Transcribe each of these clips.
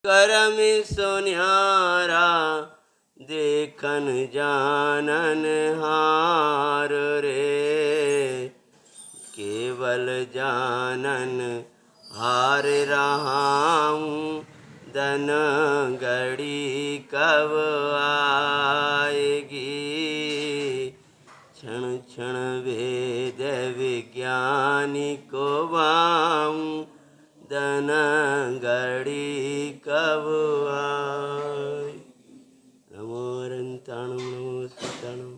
करम सुन्यारा देखन जानन हार रे, केवल जानन हार रहाऊं, दन घड़ी कब आएगी। क्षण क्षण वेद विज्ञानी को बाऊं, दन घड़ी कब आए। नमो अरंताणं नमो सीताणं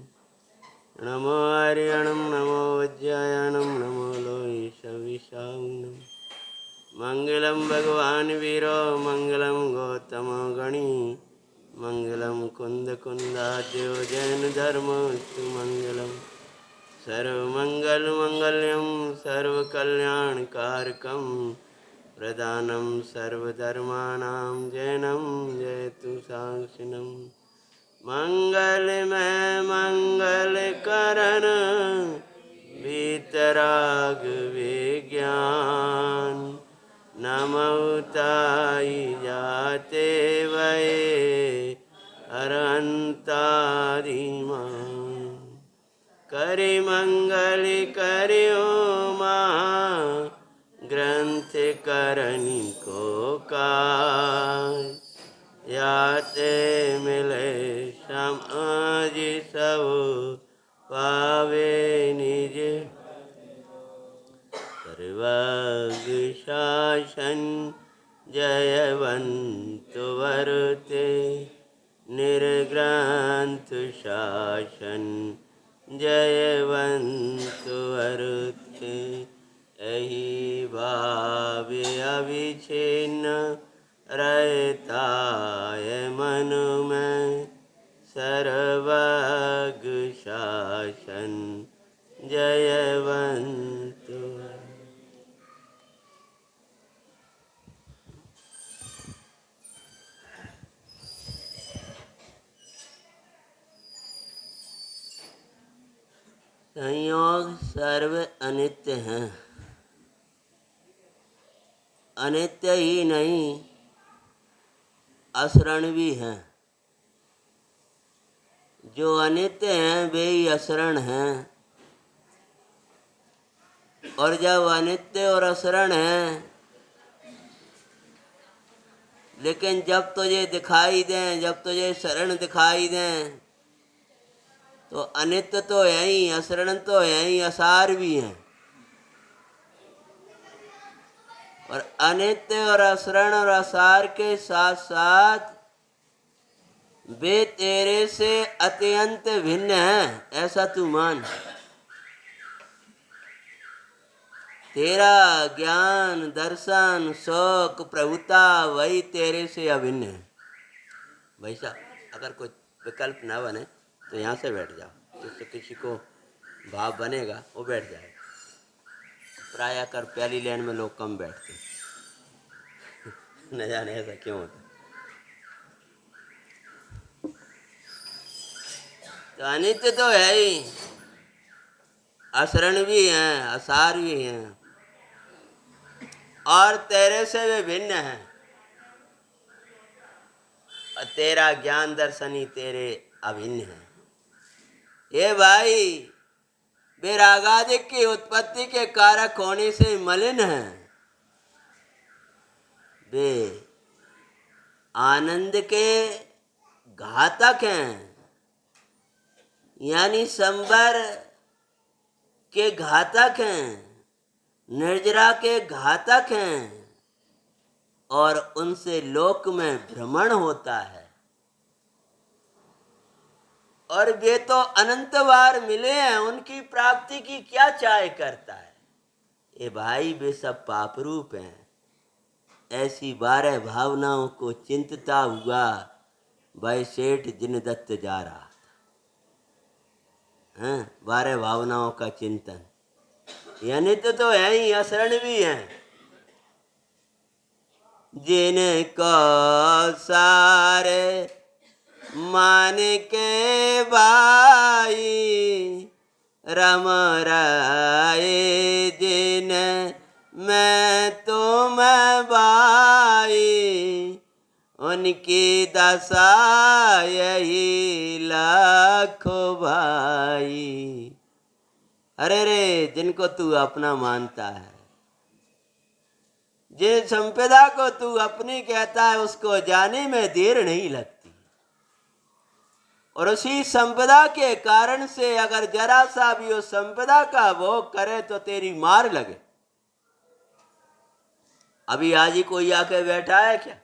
नमो हरियाणं नमो वज्रायणं नमो लोहिषविशाऊनं। मंगलम भगवान वीरो मंगलम गौतम गणी, मंगलम कुंद कुंदाद्यो जैन धर्मस्तु मंगलम। सर्वमंगल मंगल्यम सर्वकल्याणकारकं, प्रदानं सर्वधर्माणां जैनं जयतु साक्षिणं। मंगलमय मंगल करण वीतराग विज्ञान, नमोताई जाते वये अरहंतादिमान। करि मंगल करियो महा ग्रंथ करनी को काज, याते मिले समाज सब पावे निज। सर्वग शासन जयवंत वरते, निर्ग्रंथ शासन जयवंत वरते। यही भाव अविच्छिन्न रहता है मन में, सर्वग शासन जयवंत। संयोग सर्व अनित्य हैं। अनित्य ही नहीं, अशरण भी हैं। जो अनित्य हैं वे ही अशरण हैं, और जब अनित्य और अशरण हैं, लेकिन जब तुझे दिखाई दें, जब तुझे शरण दिखाई दें, तो अनित्य तो है ही, अशरण तो है ही, असार भी हैं। और अनित्य और अशरण और असार के साथ साथ वे तेरे से अत्यंत भिन्न हैं, ऐसा तू मान। तेरा ज्ञान दर्शन शौक प्रभुता वही तेरे से अभिन्न है। वैसा अगर कोई विकल्प ना बने तो यहाँ से बैठ जाओ, जिससे किसी को भाव बनेगा वो बैठ जाएगा। प्रायः कर पहली लाइन में लोग कम बैठते न जाने ऐसा क्यों होता। तो अनित्य तो है ही, अशरण भी हैं, असार भी हैं, और तेरे से वे भिन्न हैं। और तेरा ज्ञान दर्शन ही तेरे अभिन्न है। ये भाई वे रागादिक की उत्पत्ति के कारक होने से मलिन हैं, वे आनंद के घातक हैं, यानी संबर के घातक हैं, निर्जरा के घातक हैं, और उनसे लोक में भ्रमण होता है। और वे तो अनंत बार मिले हैं, उनकी प्राप्ति की क्या चाह करता है। ये भाई वे सब पाप रूप हैं। ऐसी 12 भावनाओं को चिंतता हुआ भाई सेठ जिन दत्त जा रहा था। 12 भावनाओं का चिंतन, ये अनित्य तो है ही, अशरण भी हैं। जिनको सारे मान के भाई, रम राय जिन मैं तुम भाई, उनकी दशा यही लाखों भाई। अरे रे जिनको तू अपना मानता है, जिस संपदा को तू अपनी कहता है, उसको जाने में देर नहीं लगती। और उसी संपदा के कारण से अगर जरा सा भी उस संपदा का भोग करे तो तेरी मार लगे। अभी आज ही कोई आके बैठा है क्या?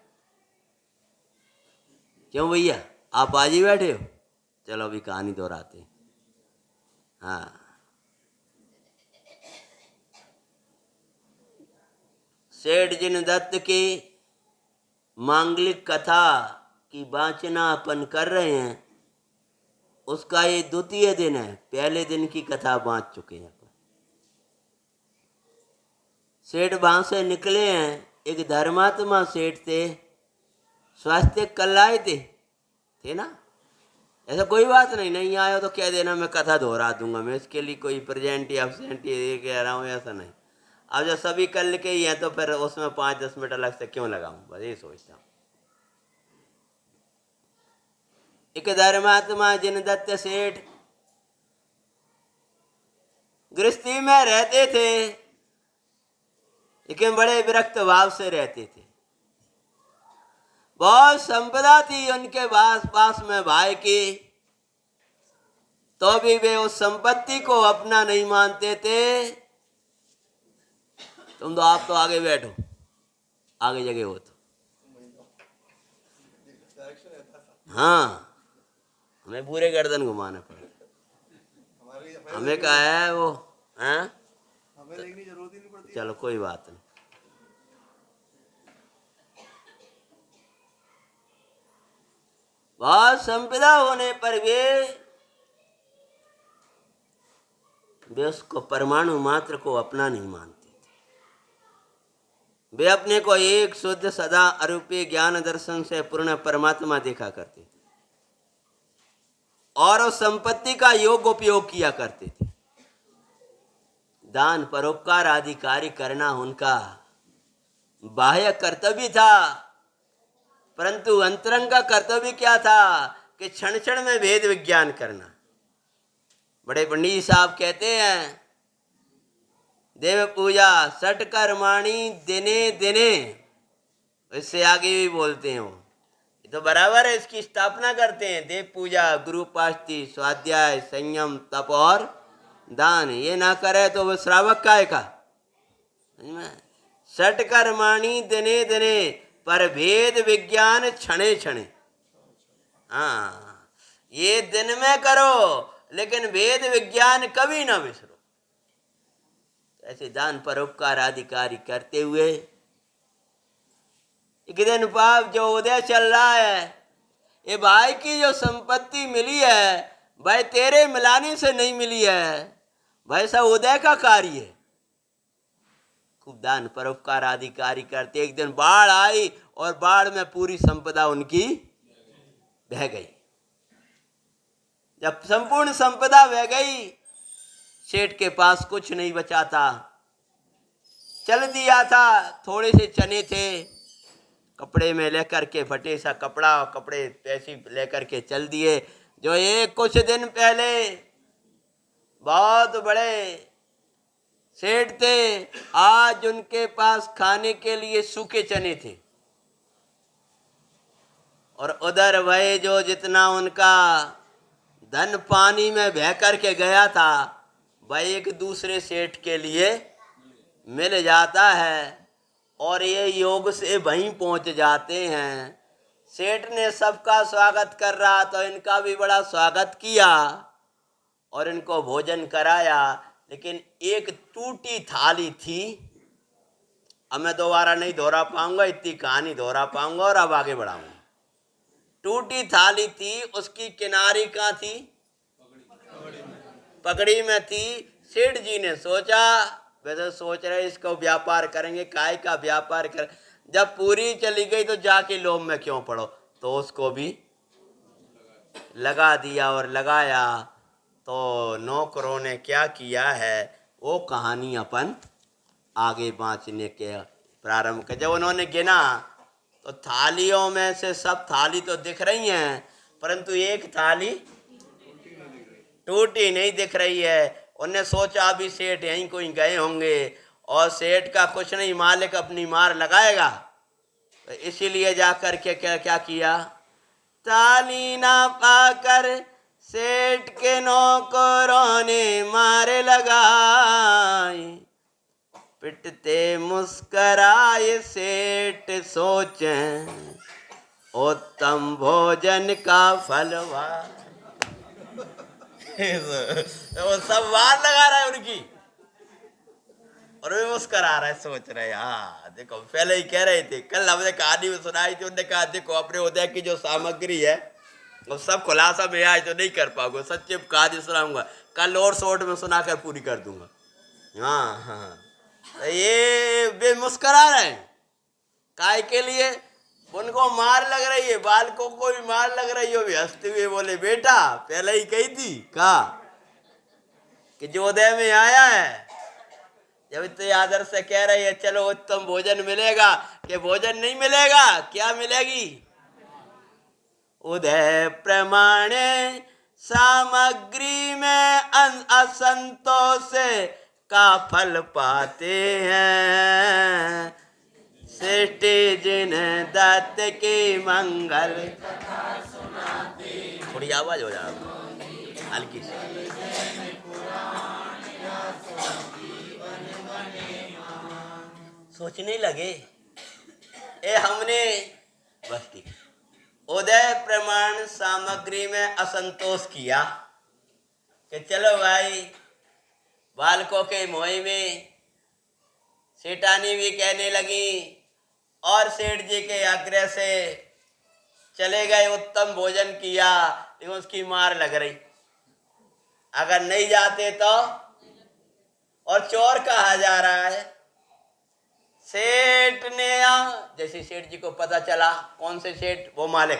क्यों भैया आप आज ही बैठे हो? चलो अभी कहानी दोहराते हैं। हाँ, सेठ जिन दत्त की मांगलिक कथा की वाचना अपन कर रहे हैं, उसका ये द्वितीय दिन है। पहले दिन की कथा बांट चुके हैं। सेठ वहां से निकले हैं। एक धर्मात्मा सेठ थे, स्वास्थ्य कल्लाए थे ना। ऐसा कोई बात नहीं, नहीं आया तो कह देना, मैं कथा दोहरा दूंगा। मैं इसके लिए कोई प्रेजेंट या एब्सेंट ये कह रहा हूँ, ऐसा नहीं। अब जब सभी कल के ही हैं तो फिर उसमें 5-10 मिनट अलग से क्यों लगाऊं, बस ये सोचता हूँ। एक धर्मात्मा जिन दत्त सेठ गृहस्थी में रहते थे, लेकिन बड़े विरक्त भाव से रहते थे। बहुत संपदा थी उनके पास में भाई की, तो भी वे उस संपत्ति को अपना नहीं मानते थे। तुम तो आप तो आगे बैठो, आगे जगह हो तो। हाँ, हमें पूरे गर्दन घुमाना पड़े। हमें क्या है वो, हैं? हमें देखने की जरूरत ही नहीं पड़ती। चलो कोई बात नहीं। बहुत संपदा होने पर वे उसको परमाणु मात्र को अपना नहीं मानते थे। वे अपने को एक शुद्ध सदा अरूपी ज्ञान दर्शन से पूर्ण परमात्मा देखा करते थे और उस संपत्ति का योग्य उपयोग किया करते थे। दान परोपकार आदि कार्य करना उनका बाह्य कर्तव्य था, परंतु अंतरंग का कर्तव्य क्या था कि क्षण क्षण में वेद विज्ञान करना। बड़े पंडित साहब कहते हैं, देव पूजा सट कर्माणी दिने दिने, इससे आगे भी बोलते हैं वो, ये तो बराबर है, इसकी स्थापना करते हैं। देव पूजा, गुरु उपासना, स्वाध्याय, संयम, तप और दान, ये ना करे तो वो श्रावक काय का। सट कर्माणी दिने दिने, पर भेद विज्ञान क्षणे क्षणे। हाँ, ये दिन में करो लेकिन वेद विज्ञान कभी ना विसरो। ऐसे दान परोपकार आदि कार्य करते हुए एक दिन पाप जो उदय चल रहा है, ये भाई की जो संपत्ति मिली है भाई तेरे मिलाने से नहीं मिली है, भाई सब उदय का कार्य है। खूब दान परोपकार आदि कार्य करते, एक दिन बाढ़ आई और बाढ़ में पूरी संपदा उनकी बह गई। जब संपूर्ण संपदा बह गई, सेठ के पास कुछ नहीं बचा था। चल दिया था, थोड़े से चने थे, कपड़े में लेकर के, फटे सा कपड़ा और कपड़े पैसे लेकर के चल दिए। जो एक कुछ दिन पहले बहुत बड़े सेठ थे, आज उनके पास खाने के लिए सूखे चने थे। और उधर वह जो जितना उनका धन पानी में बह करके गया था, वह एक दूसरे सेठ के लिए मिल जाता है और ये योग से वहीं पहुंच जाते हैं। सेठ ने सबका स्वागत कर रहा तो इनका भी बड़ा स्वागत किया और इनको भोजन कराया, लेकिन एक टूटी थाली थी। अब मैं दोबारा नहीं दोहरा पाऊंगा, इतनी कहानी दोहरा पाऊंगा और अब आगे बढ़ाऊंगा। टूटी थाली थी, उसकी किनारी कहाँ थी? पगड़ी में थी। सेठ जी ने सोचा, वैसे सोच रहे इसको व्यापार करेंगे, काय का व्यापार कर, जब पूरी चली गई तो जाके लोभ में क्यों पड़ो, तो उसको भी लगा दिया। और लगाया तो नौकरों ने क्या किया है वो कहानी अपन आगे बाँचने के प्रारंभ कर। जब उन्होंने गिना तो थालियों में से सब थाली तो दिख रही हैं, परंतु एक थाली टूटी नहीं दिख रही है। उन्हें सोचा अभी सेठ यहीं कोई गए होंगे, और सेठ का कुछ नहीं, मालिक अपनी मार लगाएगा। तो इसीलिए जाकर के क्या क्या किया, ताली ना पाकर सेठ के नौकरों ने मारे लगाई। पिटते मुस्कराए सेठ सोचें, उत्तम भोजन का फलवा। वो सब वार लगा रहा है उनकी, और वे मुस्करा रहा है, सोच रहे हाँ देखो, पहले ही कह रहे थे, कल हमने कहानी में सुनाई थी, उन्होंने कहा देखो अपने उदय की जो सामग्री है वो सब खुलासा में आज तो नहीं कर पाऊंगा, सच्चे कहानी सुनाऊंगा, कल और शॉर्ट में सुनाकर पूरी कर दूंगा। हाँ हाँ, तो ये वे मुस्करा रहे हैं, काय के लिए, उनको मार लग रही है, बालकों को भी मार लग रही हो, भी हंसते हुए बोले बेटा पहले ही कही थी कहा कि जो उदय में आया है, जब इतने आदर से कह रही है चलो उत्तम भोजन मिलेगा, कि भोजन नहीं मिलेगा, क्या मिलेगी, उदय प्रमाणे सामग्री में असंतोष का फल पाते हैं, सृष्टि जिन दत्त की मंगल। थोड़ी आवाज हो जाए हल्की सी। सोचने लगे हमने बस ठीक, उदय प्रमाण सामग्री में असंतोष किया कि चलो भाई, बालकों के मोह में सेठानी भी कहने लगी, और सेठ जी के आग्रह से चले गए, उत्तम भोजन किया, लेकिन उसकी मार लग रही, अगर नहीं जाते तो, और चोर कहा जा रहा है। सेठ ने जैसे सेठ जी को पता चला, कौन से सेठ, वो मालिक,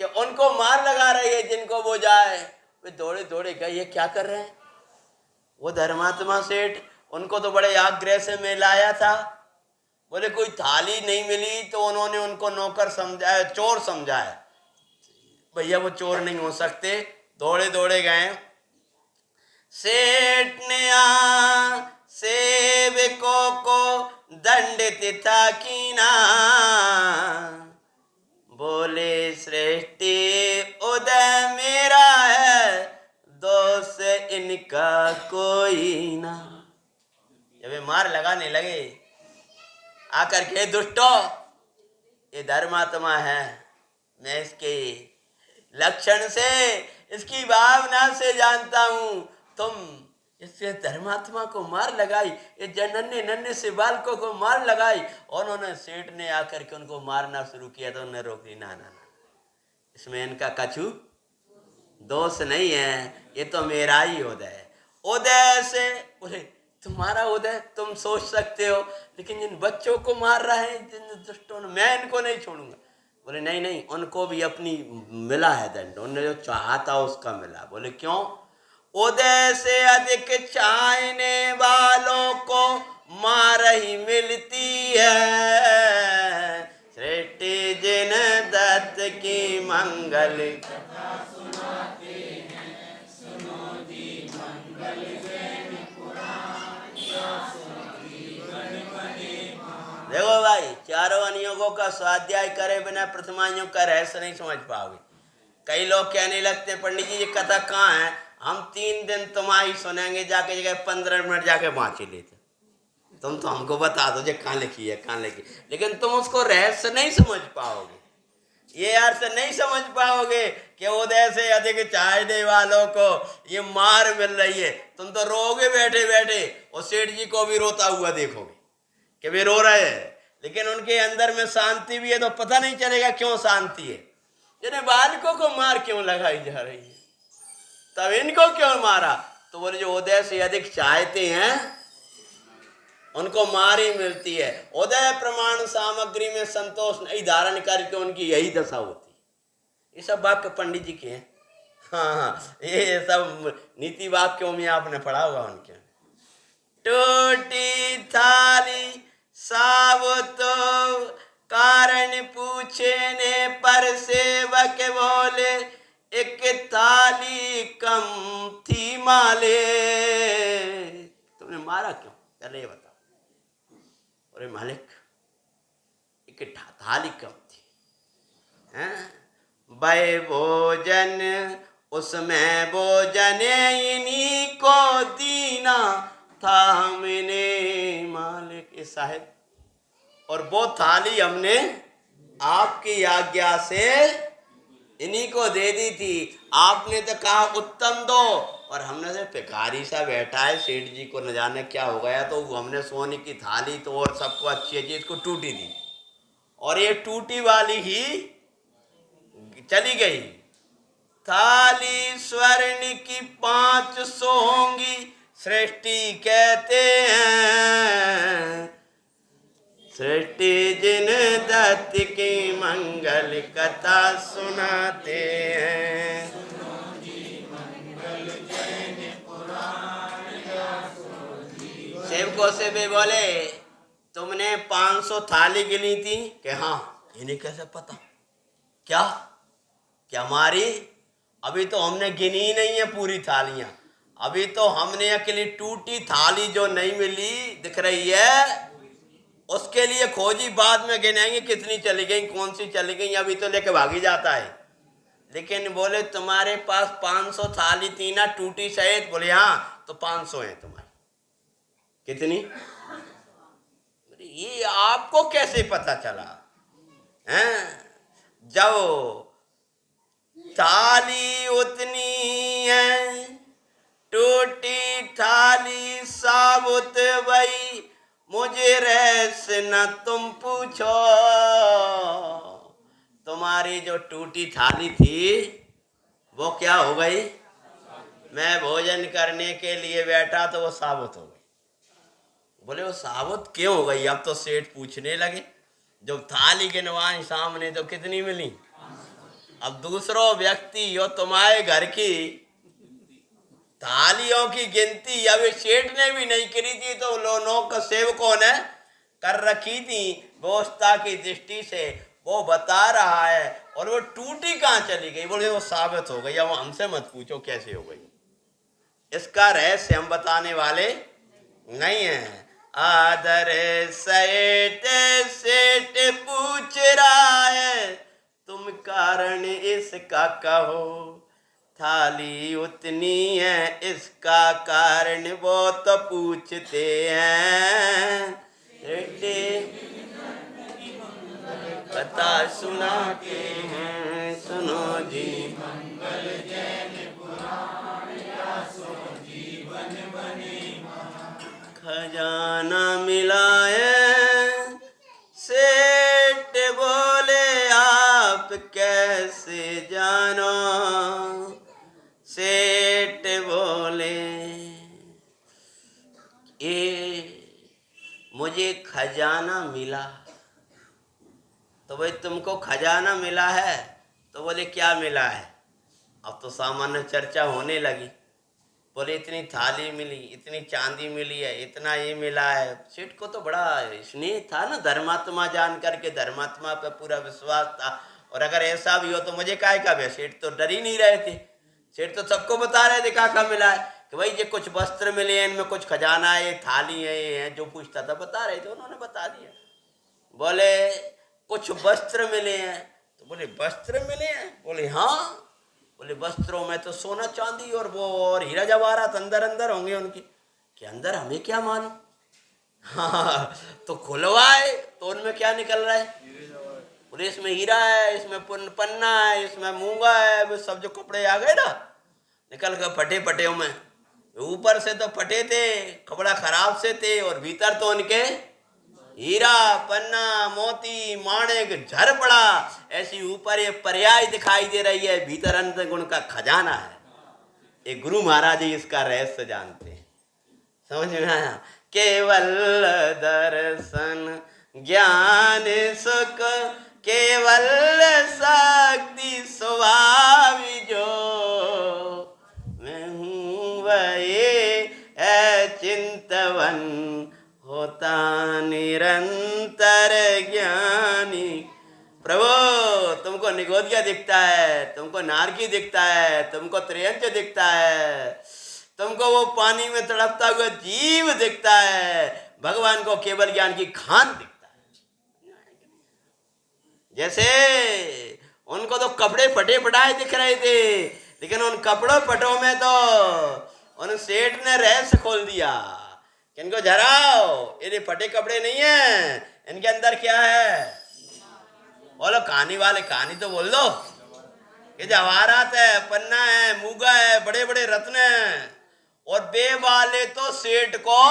कि उनको मार लगा रही है जिनको वो जाए, वे दौड़े दौड़े गए, ये क्या कर रहे हैं, वो धर्मात्मा सेठ, उनको तो बड़े आग्रह से मैं लाया था, बोले कोई थाली नहीं मिली तो उन्होंने उनको नौकर समझाया, चोर समझाया, भैया वो चोर नहीं हो सकते, दौड़े दौड़े गए। सेठ ने सेवकों को दंडित था कीना, बोले सृष्टि उदय मेरा है, दोष इनका कोई ना। जब वे मार लगाने लगे, आकर के दुष्टो, ये धर्मात्मा है, मैं इसके लक्षण से, इसकी भावना से जानता हूं, तुम इससे धर्मात्मा को मार लगाई, ये नन्हे नन्हे से बालकों को मार लगाई, और उन्होंने सेठ ने आकर के उनको मारना शुरू किया, तो उन्होंने रोक दी, ना ना ना, इसमें इनका कछु दोष नहीं है, ये तो मेरा ही उदय है। उदय से बोले तुम्हारा उदय तुम सोच सकते हो, लेकिन जिन बच्चों को मार रहे हैं, जिन दुष्टों ने, मैं इनको नहीं छोड़ूंगा। बोले नहीं नहीं, उनको भी अपनी मिला है दंड, उन्होंने जो चाहा था उसका मिला। बोले क्यों, उदय से अधिक चाहने वालों को मार ही मिलती है, सृष्टि जिन दत्त की मंगल। देखो भाई, चारों अनियोगों का स्वाध्याय करे बिना प्रथमायों का रहस्य नहीं समझ पाओगे। कई लोग कहने लगते पंडित जी ये कथा कहाँ है, हम 3 दिन तुम्हारी सुनेंगे, जाके जगह 15 मिनट जाके बाँची लेते, तुम तो हमको बता दो जो कहाँ लिखी है, कहाँ लिखी, लेकिन तुम उसको रहस्य नहीं समझ पाओगे, ये अर्थ नहीं समझ पाओगे कि उदय से अधिक चाहने वालों को ये मार मिल रही है। तुम तो रोगे बैठे बैठे, और सेठ जी को भी रोता हुआ देखोगे कि वे रो रहे हैं, लेकिन उनके अंदर में शांति भी है, तो पता नहीं चलेगा क्यों शांति है। जिन्हें बालकों को मार क्यों लगाई जा रही है, तब इनको क्यों मारा, तो बोले जो उदय से अधिक चाहते हैं उनको मार ही मिलती है। उदय प्रमाण सामग्री में संतोष नहीं धारण करके उनकी यही दशा होती है। ये सब वाक्य पंडित जी के हैं। हाँ हाँ, ये सब नीति वाक्यों में आपने पढ़ा होगा उनके। टूटी थाली साबुत कारण पूछने पर सेवक बोले, एक थाली कम थी माले। तुमने मारा क्यों, पहले ये बताओ। अरे मालिक, एक थाली कम थी, वह भोजन, उसमें भोजन इन्हीं को दीना था हमने मालिक साहब, और वो थाली हमने आपकी आज्ञा से इन्हीं को दे दी थी। आपने तो कहा उत्तम दो, और हमने से भिखारी सा बैठा है, सेठ जी को न जाने क्या हो गया, तो हमने सोने की थाली तो और सबको अच्छी चीज को टूटी दी, और ये टूटी वाली ही चली गई। थाली स्वर्ण की 500 होंगी, सृष्टि कहते हैं। सृष्टि जिन दत्त की मंगल कथा सुनाते हैं। सेवकों से भी बोले, तुमने 500 थाली गिनी थी कि हाँ। इन्हें कैसे पता, क्या क्या हमारी, अभी तो हमने गिनी नहीं है पूरी थालियां, अभी तो हमने अकेली टूटी थाली जो नहीं मिली दिख रही है, उसके लिए खोजी, बाद में गिनेंगे कितनी चली गई, कौन सी चली गई, अभी तो लेके भागी जाता है। लेकिन बोले तुम्हारे पास 500 थाली थी ना टूटी सहित, बोले हाँ, तो 500 है तुम्हारी। कितनी, ये आपको कैसे पता चला हैं? जब थाली उतनी है, टूटी थाली साबुत भई, मुझे रहस न तुम पूछो। तुम्हारी जो टूटी थाली थी वो क्या हो गई, मैं भोजन करने के लिए बैठा तो वो साबुत हो गई। बोले वो साबुत क्यों हो गई, अब तो सेठ पूछने लगे, जब थाली गिनवाई सामने तो कितनी मिली। अब दूसरो व्यक्ति यो तुम्हारे घर की थालियों की गिनती अब सेठ ने भी नहीं करी थी, तो लोगों सेवकों ने कर रखी थी व्यवस्था की दृष्टि से, वो बता रहा है, और वो टूटी कहाँ चली गई, बोले वो साबित हो गई। अब हमसे मत पूछो कैसे हो गई, इसका रहस्य हम बताने वाले नहीं है। आदर सेठ सेठ पूछ रहा है, तुम कारण इसका कहो, थाली उतनी है इसका कारण वो तो पूछते हैं। कथा सुनाते हैं, सुनो जी। खजाना मिला है, सेठ बोले आप कैसे जानो। सेठ बोले मुझे खजाना मिला। तो भाई तुमको खजाना मिला है, तो बोले क्या मिला है। अब तो सामान्य चर्चा होने लगी, बोले इतनी थाली मिली, इतनी चांदी मिली है, इतना ये मिला है। सेठ को तो बड़ा स्नेह था ना, धर्मात्मा जान करके, धर्मात्मा पे पूरा विश्वास था, और अगर ऐसा भी हो तो मुझे काय का भी। सेठ तो डर ही नहीं रहे थे, सेठ तो सबको बता रहे थे क्या मिला है, कि भाई ये कुछ वस्त्र मिले हैं, इनमें कुछ खजाना है, ये थाली है, ये है, जो पूछता था बता रहे थे, उन्होंने बता दिया। बोले कुछ वस्त्र मिले हैं, तो बोले वस्त्र मिले हैं, बोले हाँ। बोले वस्त्रों में तो सोना चांदी और वो और हीरा जवाहरात अंदर अंदर होंगे उनके, के अंदर हमें क्या मालूम। हाँ, तो खुलवाए तो उनमें क्या निकल रहा है, बोले इसमें हीरा है, इसमें पन्ना है, इसमें मूंगा है, वो सब जो कपड़े आ गए ना निकल कर फटे फटे में, ऊपर से तो फटे थे, कपड़ा खराब से थे, और भीतर तो उनके हीरा पन्ना मोती माणिक झर पड़ा, ऐसी ऊपर ये पर्याय दिखाई दे रही है, भीतर अंत गुण का खजाना है। ये गुरु महाराज जी इसका रहस्य जानते हैं, समझ में आया। केवल दर्शन ज्ञान सुख, केवल शक्ति स्वभाव जो, मैं हूँ वही है चिंतवन होता निरंतर ज्ञानी। प्रभु तुमको निगोदिया दिखता है, तुमको नारकी दिखता है, तुमको त्रियंच दिखता है, तुमको वो पानी में तड़पता हुआ जीव दिखता है। भगवान को केवल ज्ञान की खान दिखता है। जैसे उनको तो कपड़े फटे फटाए दिख रहे थे, लेकिन उन कपड़ों फटों में तो उन सेठ ने रहस्य खोल दिया कि इनको झराओ, ये फटे कपड़े नहीं है, इनके अंदर क्या है। बोलो कहानी वाले कहानी तो बोल दो कि जवाहरात है, पन्ना है, मूगा है, बड़े बड़े रत्न हैं, और बे वाले तो सेठ को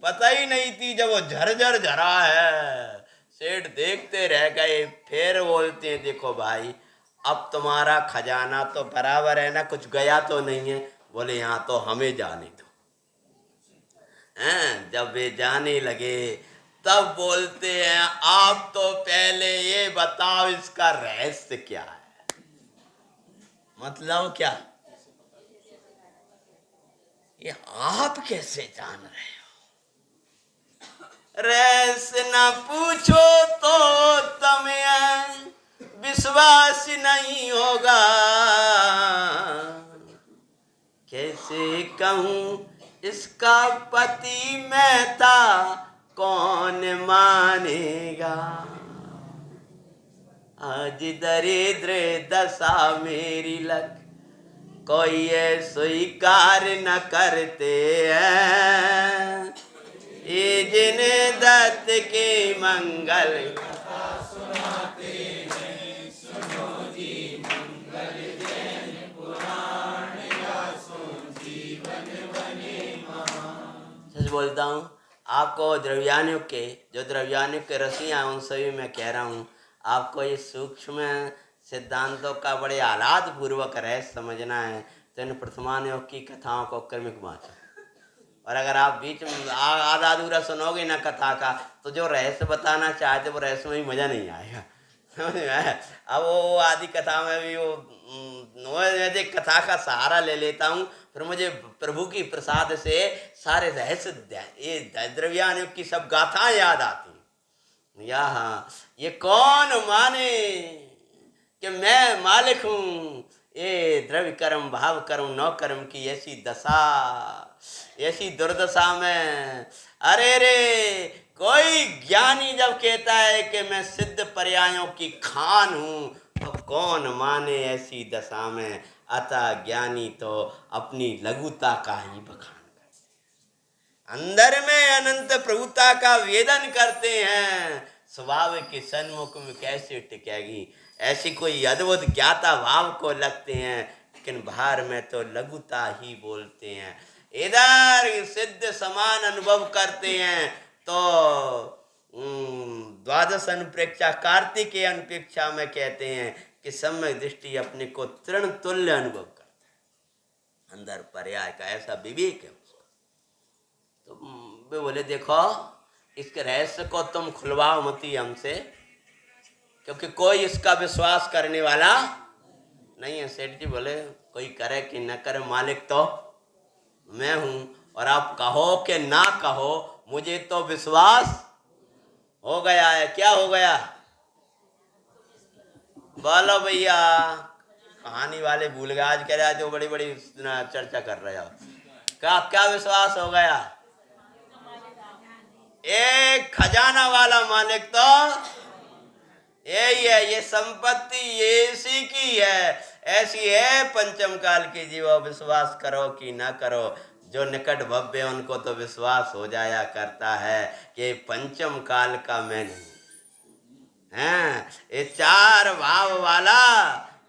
पता ही नहीं थी जब वो झरझर झरा है। सेठ देखते रह गए, फिर बोलते हैं देखो भाई अब तुम्हारा खजाना तो बराबर है ना, कुछ गया तो नहीं है। बोले यहाँ तो हमें जाने दो। जब वे जाने लगे तब बोलते हैं आप तो पहले ये बताओ इसका रहस्य क्या है। मतलब क्या, ये आप कैसे जान रहे हो। रहस्य न पूछो तो तुम्हें विश्वास नहीं होगा, कैसे कहूं इसका पति मैं था कौन मानेगा। आज दरिद्र दशा मेरी लग कोई ये स्वीकार न करते हैं, ये जिन दत्त के मंगल सुनाते हैं। सुनो जी मंगल जैन पुराण या सुन जीवन बने महान। सच बोलता हूँ आपको, द्रव्यानुग के जो द्रव्यानुग के रसियाँ उन सभी मैं कह रहा हूँ, आपको ये सूक्ष्म सिद्धांतों का बड़े आह्लाद पूर्वक रहस्य समझना है तो इन प्रथमानुग की कथाओं को क्रमिक वाचो। और अगर आप बीच में आधा अधूरा सुनोगे ना कथा का, तो जो रहस्य बताना चाहते वो रहस्य में भी मजा नहीं आएगा। समझ में आया? अब वो आदि कथा में भी वो कथा का सहारा ले लेता हूँ, फिर मुझे प्रभु की प्रसाद से सारे रहस्य ये द्रव्यानुग की सब गाथाएं याद आती। या हाँ, ये कौन माने कि मैं मालिक हूँ, ये द्रव्य कर्म भाव कर्म नौ कर्म की ऐसी दशा, ऐसी दुर्दशा में। अरे रे, कोई ज्ञानी जब कहता है कि मैं सिद्ध पर्यायों की खान हूँ, तो कौन माने ऐसी दशा में। अतः ज्ञानी तो अपनी लघुता का ही बखान करते, अंदर में अनंत प्रभुता का वेदन करते हैं। स्वभाव के सन्मुख में कैसे टिकेगी, ऐसी कोई अद्भुत ज्ञाता भाव को लगते हैं, लेकिन बाहर में तो लघुता ही बोलते हैं। इधर सिद्ध समान अनुभव करते हैं तो द्वादश अनुप्रेक्षा कार्तिकेय अनुप्रेक्षा में कहते हैं कि सम्यक दृष्टि अपने को तृण तुल्य अनुभव करता है, अंदर पर्याय का ऐसा विवेक है उसका। तो वे बोले देखो इसके रहस्य को तुम खुलवाओ मती हमसे, क्योंकि कोई इसका विश्वास करने वाला नहीं है। सेठ जी बोले कोई करे कि न करे, मालिक तो मैं हूँ, और आप कहो कि ना कहो मुझे तो विश्वास हो गया है। क्या हो गया बोलो भैया, कहानी वाले भूल गए आज, कह रहा जो बड़ी बड़ी चर्चा कर रहे हो। क्या विश्वास हो गया। एक खजाना वाला मालिक तो यही है, ये संपत्ति इसी की है, ऐसी है पंचम काल की जीवो, विश्वास करो कि ना करो। जो निकट भव्य उनको तो विश्वास हो जाया करता है कि पंचम काल का मैं नहीं है, ये चार भाव वाला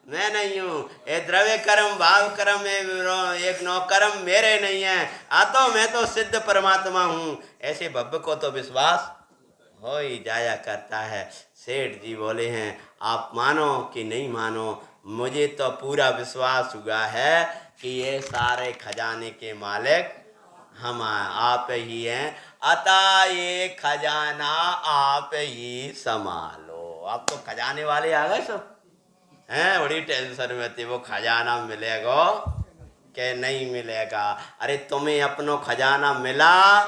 मैं नहीं हूँ, ये द्रव्य कर्म भाव कर्म एक नौ कर्म मेरे नहीं है, तो मैं तो सिद्ध परमात्मा हूँ। ऐसे भव्य को तो विश्वास हो ही जाया करता है। सेठ जी बोले हैं आप मानो कि नहीं मानो, मुझे तो पूरा विश्वास हुआ है कि ये सारे खजाने के मालिक हम आप ही हैं, अतः ये खजाना आप ही संभालो। आप तो खजाने वाले आ गए सब हैं, बड़ी टेंशन में थी वो खजाना मिलेगा कि नहीं मिलेगा। अरे तुम्हें अपनो खजाना मिला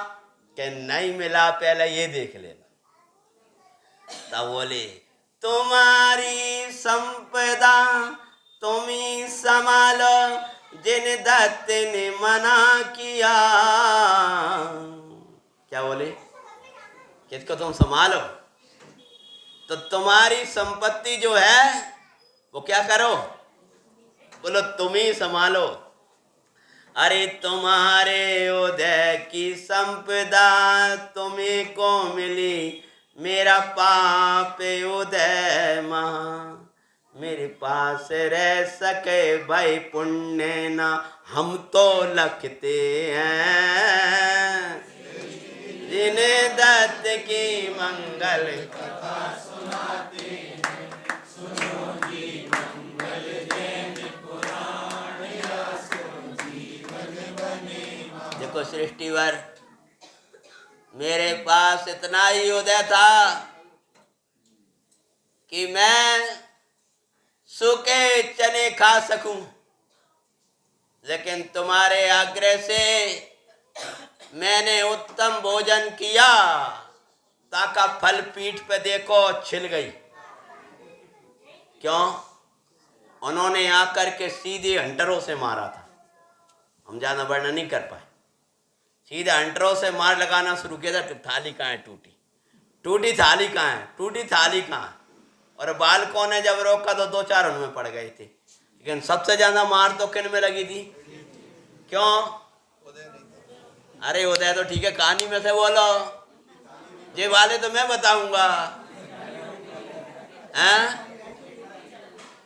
कि नहीं मिला, पहले ये देख लेना। तब बोले तुम्हारी संपदा तुम ही संभालो, जिन दत्त ने मना किया। क्या बोले? किसको तुम संभालो? तो तुम्हारी संपत्ति जो है वो क्या करो? बोलो तुम ही संभालो। अरे तुम्हारे उदय की संपदा तुम्हें को मिली, मेरा पाप उदय महा मेरे पास रह सके भाई पुण्य ना हम तो लखते हैं, जिन्हें दत्त की मंगल कथा सुनाते हैं, सुनो जी मंगल जैन पुराण या सो जीवन बने। देखो सृष्टिवर, मेरे पास इतना ही उदय था कि मैं सूखे चने खा सकूं, लेकिन तुम्हारे आग्रह से मैंने उत्तम भोजन किया, ताका फल पीठ पे देखो छिल गई। क्यों? उन्होंने आकर के सीधे हंटरों से मारा था, हम ज्यादा वर्णन नहीं कर पाए। सीधे हंटरों से मार लगाना शुरू किया था। थाली कहाँ है? टूटी टूटी थाली कहाँ है? टूटी थाली कहाँ है? और बालकों ने जब रोका तो 2-4 उनमें पड़ गए थे, लेकिन सबसे ज्यादा मार तो किन में लगी थी? क्यों? अरे उदय तो ठीक है, कहानी में से बोलो, ये वाले तो मैं बताऊंगा।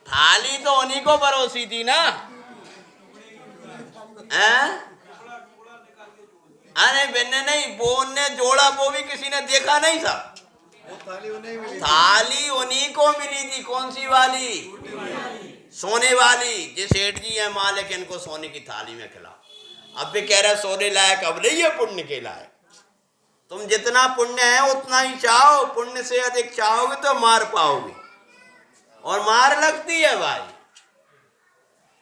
थाली तो उन्हीं को परोसी थी ना। अरे बिन्ने नहीं, वो ने जोड़ा, वो भी किसी ने देखा नहीं था। थाली उन्हीं को मिली थी। कौन सी वाली? सोने वाली। जे सेठ जी है मालिक, इनको सोने की थाली में खिलाओ। अब भी कह रहे सोने लायक अब नहीं है, पुण्य के लायक। तुम जितना पुण्य है उतना ही चाहो, पुण्य से अधिक चाहोगे तो मार पाओगे, और मार लगती है भाई।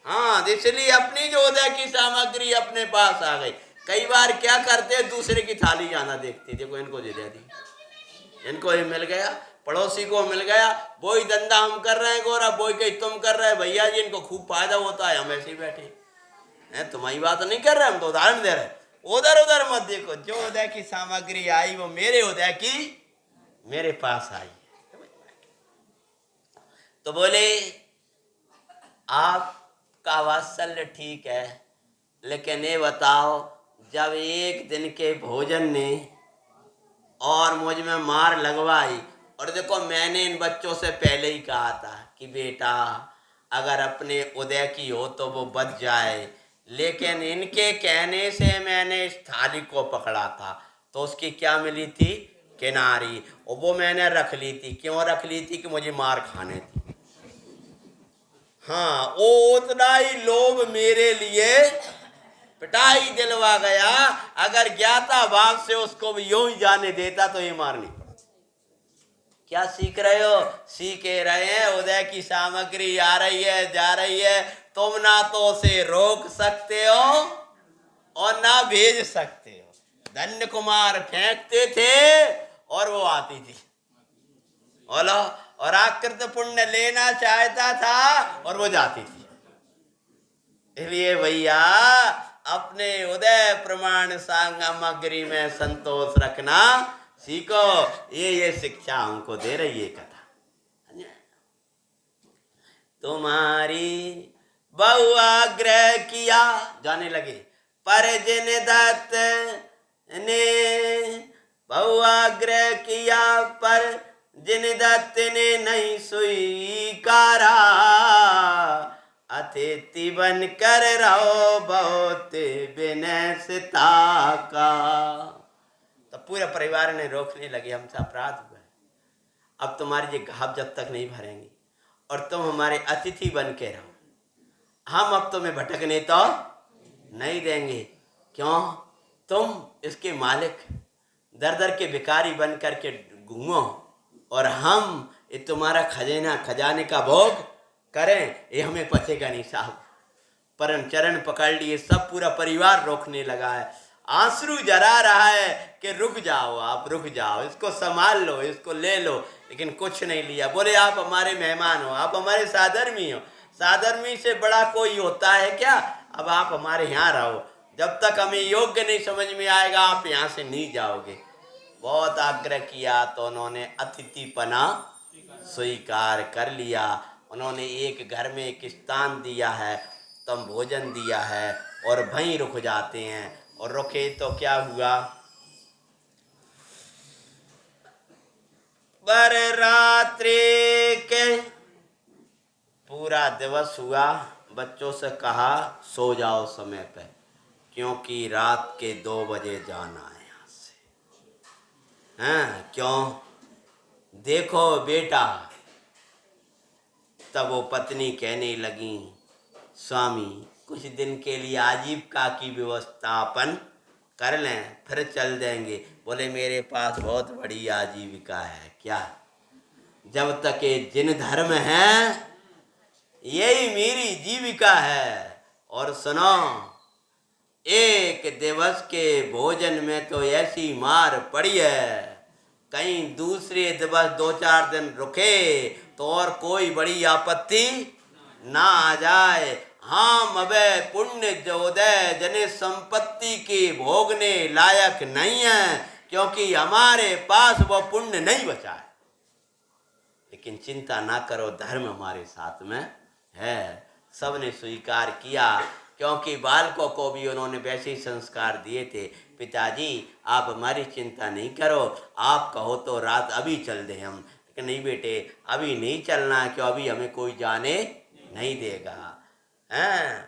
हाँ, इसलिए अपनी जो उदय की सामग्री अपने पास आ गई। कई बार क्या करते, दूसरे की थाली जाना देखते, देखो इनको दे दी, इनको ये मिल गया, पड़ोसी को मिल गया, वो ही धंधा हम कर रहे हैं गोरा, वो ही कहीं तुम कर रहे हैं भैया जी, इनको खूब फायदा होता है, हम ऐसे ही बैठे हैं। तुम्हारी बात नहीं कर रहे, हम तो उदाहरण दे रहे। उधर उधर मत देखो, जो उदय की सामग्री आई वो मेरे उदय की मेरे पास आई। तो बोले आपका वात्सल्य ठीक है, लेकिन ये बताओ, जब एक दिन के भोजन ने और मुझ में मार लगवाई, और देखो मैंने इन बच्चों से पहले ही कहा था कि बेटा अगर अपने उदय की हो तो वो बच जाए, लेकिन इनके कहने से मैंने इस थाली को पकड़ा था, तो उसकी क्या मिली थी? किनारी। और वो मैंने रख ली थी। क्यों रख ली थी? कि मुझे मार खाने थी। हाँ, वो उतना ही लोभ मेरे लिए पिटाई दिलवा गया। अगर ज्ञाता भाव से उसको भी यूं ही जाने देता तो ये मारनी पड़ती। क्या सीख रहे हो? सीखे रहे हैं, उदय की सामग्री आ रही है, जा रही है, तुम ना तो उसे रोक सकते हो और ना भेज सकते हो। धन्य कुमार फेंकते थे और वो आती थी, बोलो, और आकृत पुण्य लेना चाहता था और वो जाती थी। इसलिए भैया अपने उदय प्रमाण सामग्री में संतोष रखना सीखो। ये शिक्षा हमको दे रही है कथा। तुम्हारी बहुआग्रह किया, जाने लगे, पर जिन दत्त ने बहुआग्रह किया, पर जिन दत्त ने नहीं स्वीकारा, अतिथि बन कर रहो बहुत विनयता का। तो पूरे परिवार ने रोकने लगे, हमसे अपराध हुआ है, अब तुम्हारी ये घाव जब तक नहीं भरेंगे और तुम हमारे अतिथि बन के रहो, हम अब तुम्हें भटकने तो नहीं देंगे। क्यों? तुम इसके मालिक, दर दर के भिखारी बन करके घूमो, और हम ये तुम्हारा खजाने का भोग करें, ये हमें पचेगा नहीं साहब। परम चरण पकड़ लिए, सब पूरा परिवार रोकने लगा है। आंसू जरा रहा है कि रुक जाओ, आप रुक जाओ, इसको संभाल लो, इसको ले लो, लेकिन कुछ नहीं लिया। बोले आप हमारे मेहमान हो, आप हमारे साधर्मी हो, साधर्मी से बड़ा कोई होता है क्या? अब आप हमारे यहाँ रहो, जब तक हमें योग्य नहीं समझ में आएगा आप यहाँ से नहीं जाओगे। बहुत आग्रह किया तो उन्होंने अतिथिपना स्वीकार कर लिया। उन्होंने एक घर में एक स्थान दिया है, तम भोजन दिया है और वहीं रुक जाते हैं। और रुके तो क्या हुआ, बर रात्रि के पूरा दिवस हुआ। बच्चों से कहा सो जाओ समय पे, क्योंकि रात के 2 बजे जाना है यहाँ से। हैं क्यों? देखो बेटा। तब वो पत्नी कहने लगी, स्वामी कुछ दिन के लिए आजीविका की व्यवस्था अपन कर लें, फिर चल देंगे। बोले मेरे पास बहुत बड़ी आजीविका है। क्या? जब तक ये जिन धर्म है यही मेरी जीविका है। और सुनो, एक दिवस के भोजन में तो ऐसी मार पड़ी है, कहीं दूसरे दिवस 2-4 दिन रुके तो और कोई बड़ी आपत्ति ना आ जाए। हम अबे पुण्य जोदय जने संपत्ति के भोगने लायक नहीं है, क्योंकि हमारे पास वो पुण्य नहीं बचा है। लेकिन चिंता ना करो, धर्म हमारे साथ में है। सबने स्वीकार किया, क्योंकि बालकों को भी उन्होंने वैसे ही संस्कार दिए थे। पिताजी आप हमारी चिंता नहीं करो, आप कहो तो रात अभी चल दें हम। लेकिन नहीं बेटे, अभी नहीं चलना, क्यों? अभी हमें कोई जाने नहीं देगा। हैं?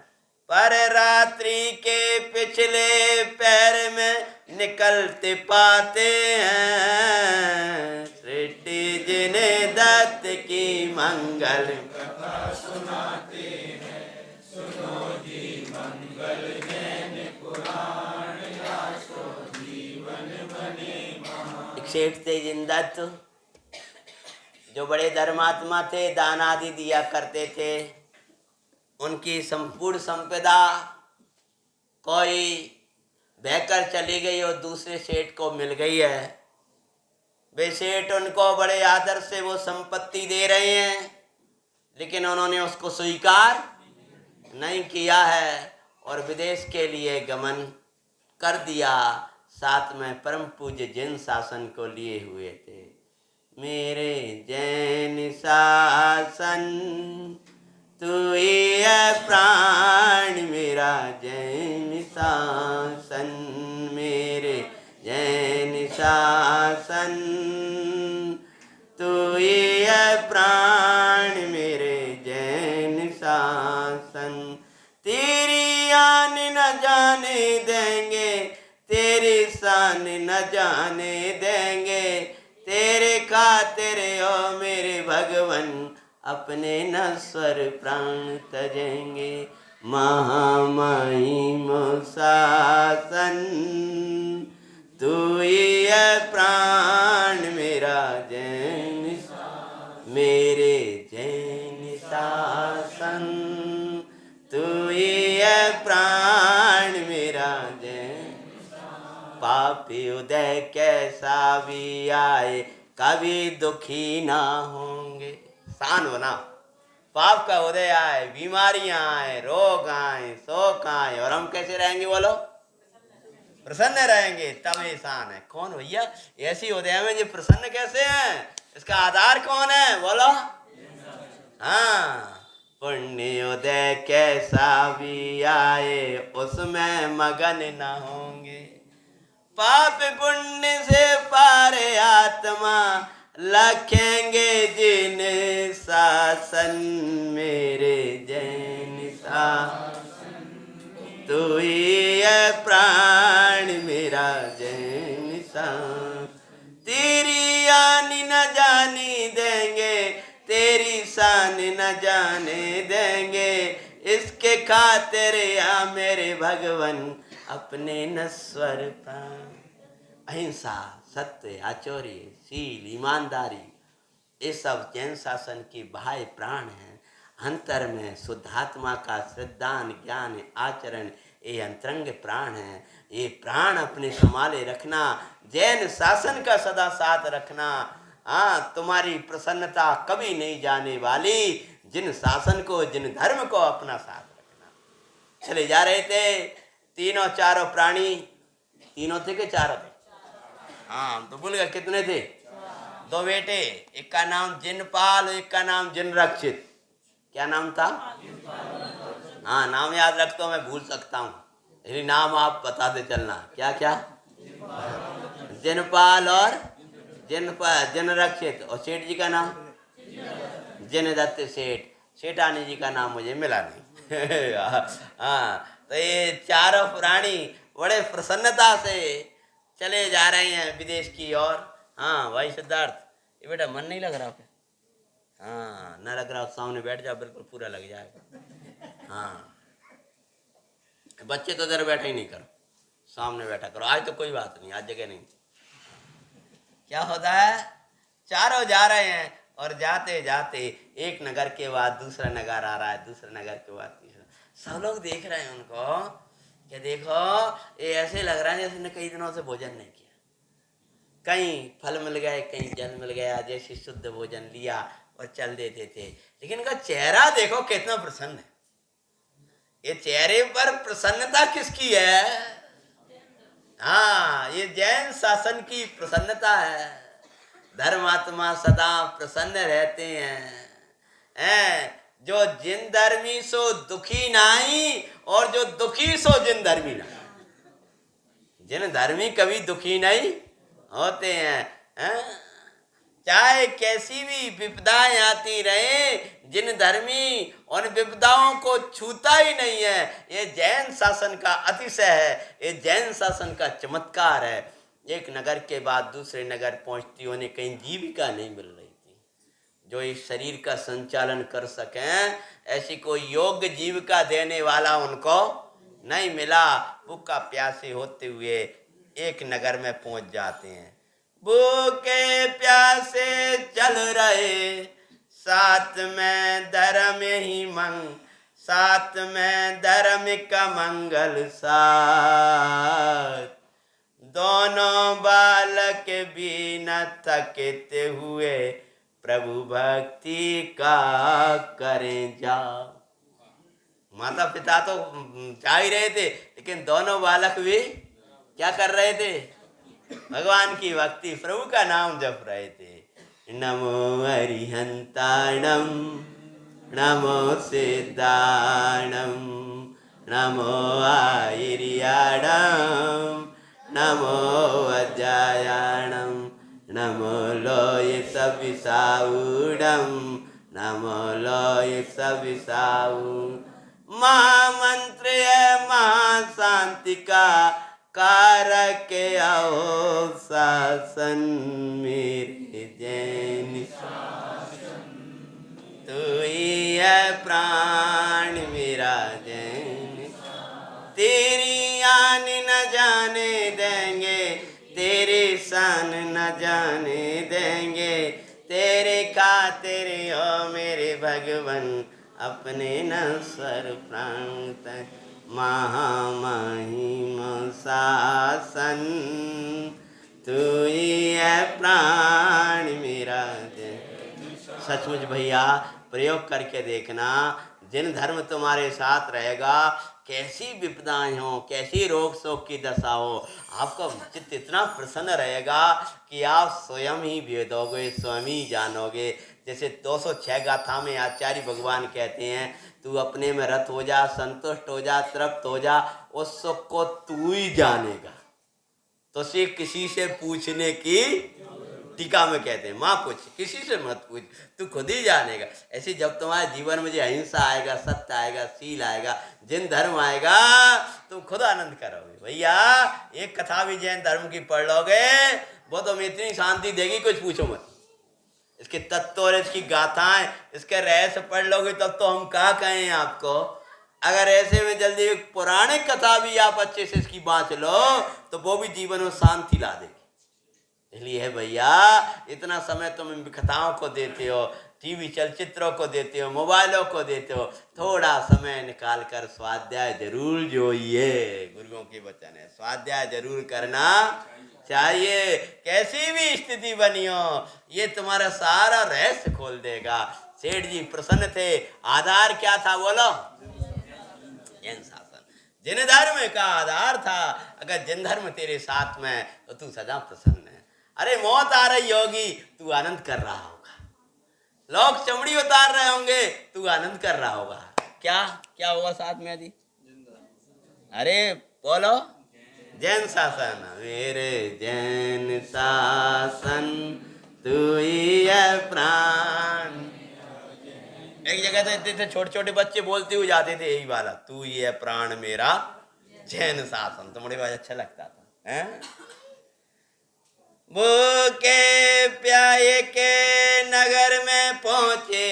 पर रात्रि के पिछले पैर में निकलते पाते हैं, सृष्टि जिन्हें दत्त की मंगल कथा सुनाते हैं। सुनो जी मंगल जैन पुराण, राष्ट्रो जीवन बने महान। एक सेठ थे जिनदत्त, जो बड़े धर्मात्मा थे, दान आदि दिया करते थे। उनकी संपूर्ण संपदा कोई बहकर चली गई और दूसरे सेठ को मिल गई है। वे सेठ उनको बड़े आदर से वो संपत्ति दे रहे हैं, लेकिन उन्होंने उसको स्वीकार नहीं किया है और विदेश के लिए गमन कर दिया। साथ में परम पूज्य जैन शासन को लिए हुए थे। मेरे जैन शासन तू ही है प्राण, मेरा जैन शासन, मेरे जैन शासन तू ही है प्राण, मेरे जैन शासन। तेरी आन न जाने देंगे, तेरी शान न जाने देंगे, तेरे खातिर ओ मेरे भगवन अपने नश्वर प्राण तजेंगे। महामहिम शासन तू ही है प्राण, मेरा जैन मेरे जैन शासन तू ही है प्राण, मेरा जैन। पापी उदय कैसा भी आए, कभी दुखी ना होंगे। शान बना, पाप का उदय आए, बीमारियां आए, रोग आए, शोक आए, और हम कैसे रहेंगे बोलो? प्रसन्न रहेंगे, तब ये शान है। कौन भैया ऐसी उदय में जो प्रसन्न कैसे हैं? इसका आधार कौन है बोलो? हाँ, पुण्य उदय कैसा भी आए, उसमें मगन न होंगे। पाप पुण्य से पारे आत्मा लखेंगे जिन शासन, मेरे जैन शासन तू ही है प्राण, मेरा जैन शासन। तेरी आनी न जानी देंगे, तेरी शान न जाने देंगे, इसके खातिर या मेरे भगवन अपने नश्वर प्राण। अहिंसा, सत्य, आचौर्य, शील, ईमानदारी, ये सब जैन शासन की बाह्य प्राण हैं। अंतर में शुद्धात्मा का श्रद्धान, ज्ञान, आचरण, ये अंतरंग प्राण है, ये प्राण अपने संभाले रखना, जैन शासन का सदा साथ रखना। हाँ, तुम्हारी प्रसन्नता कभी नहीं जाने वाली, जिन शासन को, जिन धर्म को अपना साथ रखना। चले जा रहे थे तीनों चारों प्राणी, तीनों थे कि चारों थे? हाँ, तो भूल गए कितने थे? दो बेटे, एक का नाम जिनपाल, एक का नाम जिनरक्षित। क्या नाम था? हाँ, नाम याद रखता हूँ, मैं भूल सकता हूँ, यही नाम आप बताते चलना। क्या क्या? जिनपाल और जिनरक्षित। और सेठ जी का नाम? जिनदत्त सेठ। सेठानी जी का नाम मुझे मिला नहीं। हाँ, तो ये चारों प्राणी बड़े प्रसन्नता से चले जा रहे हैं विदेश की ओर। हाँ भाई सिद्धार्थ, ये बेटा मन नहीं लग रहा क्या? हाँ, न लग रहा, सामने बैठ जाओ, बिल्कुल पूरा लग जाएगा। हाँ, बच्चे तो इधर बैठे ही नहीं करो, सामने बैठा करो। आज तो कोई बात नहीं, आज जगह नहीं। क्या होता है, चारों जा रहे हैं और जाते जाते एक नगर के बाद दूसरा नगर आ रहा है, दूसरे नगर के बाद तीसरा। सब लोग देख रहे हैं उनको कि देखो ये ऐसे लग रहा है जैसे ने कई दिनों से भोजन नहीं किया, कहीं फल मिल गए, कहीं जल मिल गया, जैसे शुद्ध भोजन लिया और चल देते थे। लेकिन इनका चेहरा देखो कितना प्रसन्न है। ये चेहरे पर प्रसन्नता किसकी है? हाँ, ये जैन शासन की प्रसन्नता है। धर्मात्मा सदा प्रसन्न रहते हैं। जो जिन धर्मी सो दुखी नाही, और जो दुखी सो जिन धर्मी ना। जिन धर्मी कभी दुखी नहीं होते हैं। चाहे कैसी भी विपदाएं आती रहे, जिन धर्मी उन विपदाओं को छूता ही नहीं है। ये जैन शासन का अतिशय है, ये जैन शासन का चमत्कार है। एक नगर के बाद दूसरे नगर पहुंचती उन्हें कहीं जीविका नहीं मिल रही थी, जो इस शरीर का संचालन कर सकें, ऐसी कोई योग्य जीविका देने वाला उनको नहीं मिला। भूखा प्यासे होते हुए एक नगर में पहुंच जाते हैं। भूखे प्यासे चल रहे, साथ में धर्म ही साथ में धर्म का मंगल साथ। दोनों बालक भी न थकते हुए प्रभु भक्ति का करें जा। माता पिता तो जा ही रहे थे, लेकिन दोनों बालक भी क्या कर रहे थे? भगवान की भक्ति, प्रभु का नाम जप रहे थे। नमो अरिहंताणम, नमो सिद्धाणम, नमो आयर्याणम, नमो अजायाणम, नमो लोय सविसाऊडम, नमो लोय सविसाऊ। महामंत्र महाशांति का कारक आओ शासन मेरे जैन शासन। तू ही है प्राण मेरा जैन, तेरी आन न जाने देंगे, तेरी शान न जाने देंगे। तेरे खातिर हो मेरे भगवन, अपने न सर प्राण तक। महामहिम शासन, तू ही है प्राण मेरा जैन। सचमुच भैया प्रयोग करके देखना, जिन धर्म तुम्हारे साथ रहेगा, कैसी विपदाएं हो, कैसी रोग शोक की दशा हो, आपका चित्त इतना प्रसन्न रहेगा कि आप स्वयं ही वेदोगे, स्वयं ही जानोगे। जैसे 206 गाथा में आचार्य भगवान कहते हैं, तू अपने में रत हो जा, संतुष्ट हो जा, तृप्त हो जा, उस सुख को तू ही जानेगा। तो से किसी से पूछने की, टीका में कहते हैं, माँ पूछ, किसी से मत पूछ, तू खुद ही जानेगा। ऐसे जब तुम्हारे जीवन में जो अहिंसा आएगा, सत्य आएगा, शील आएगा, जिन धर्म आएगा, तुम खुद आनंद करोगे। भैया एक कथा भी जैन धर्म की पढ़ लोगे, वो तुम्हें इतनी शांति देगी, कुछ पूछो मत। इसके तत्व और इसकी गाथाएं, इसके रहस्य पढ़ लोगे तब तो हम क्या कहें आपको। अगर ऐसे में जल्दी पौराणिक कथा भी आप अच्छे से इसकी बाँच लो, तो वो भी जीवन में शांति ला देगी। इसलिए है भैया, इतना समय तुम इन कथाओं को देते हो, टीवी चलचित्रों को देते हो, मोबाइलों को देते हो, थोड़ा समय निकाल कर स्वाध्याय जरूर जोइए। गुरुओं के वचन है, स्वाध्याय जरूर करना चाहिए। कैसी भी स्थिति बनी हो, ये तुम्हारा सारा रहस्य खोल देगा। सेठ जी प्रसन्न थे, आधार क्या था बोलो? जैन शासन। जिन धर्म का आधार था, अगर जिन धर्म तेरे साथ में तो तू सदा प्रसन्न है। अरे मौत आ रही होगी, तू आनंद कर रहा होगा। लोग चमड़ी उतार रहे होंगे, तू आनंद कर रहा होगा। क्या क्या होगा साथ में जी? अरे बोलो, जैन शासन। मेरे जैन शासन तू ही है प्राण। एक जगह तो इतने छोटे छोटे बच्चे बोलते हुए जाते थे यही वाला, तू ही है प्राण मेरा जैन शासन। तो मुझे बहुत अच्छा लगता था, हैं? भूखे प्याये के नगर में पहुंचे,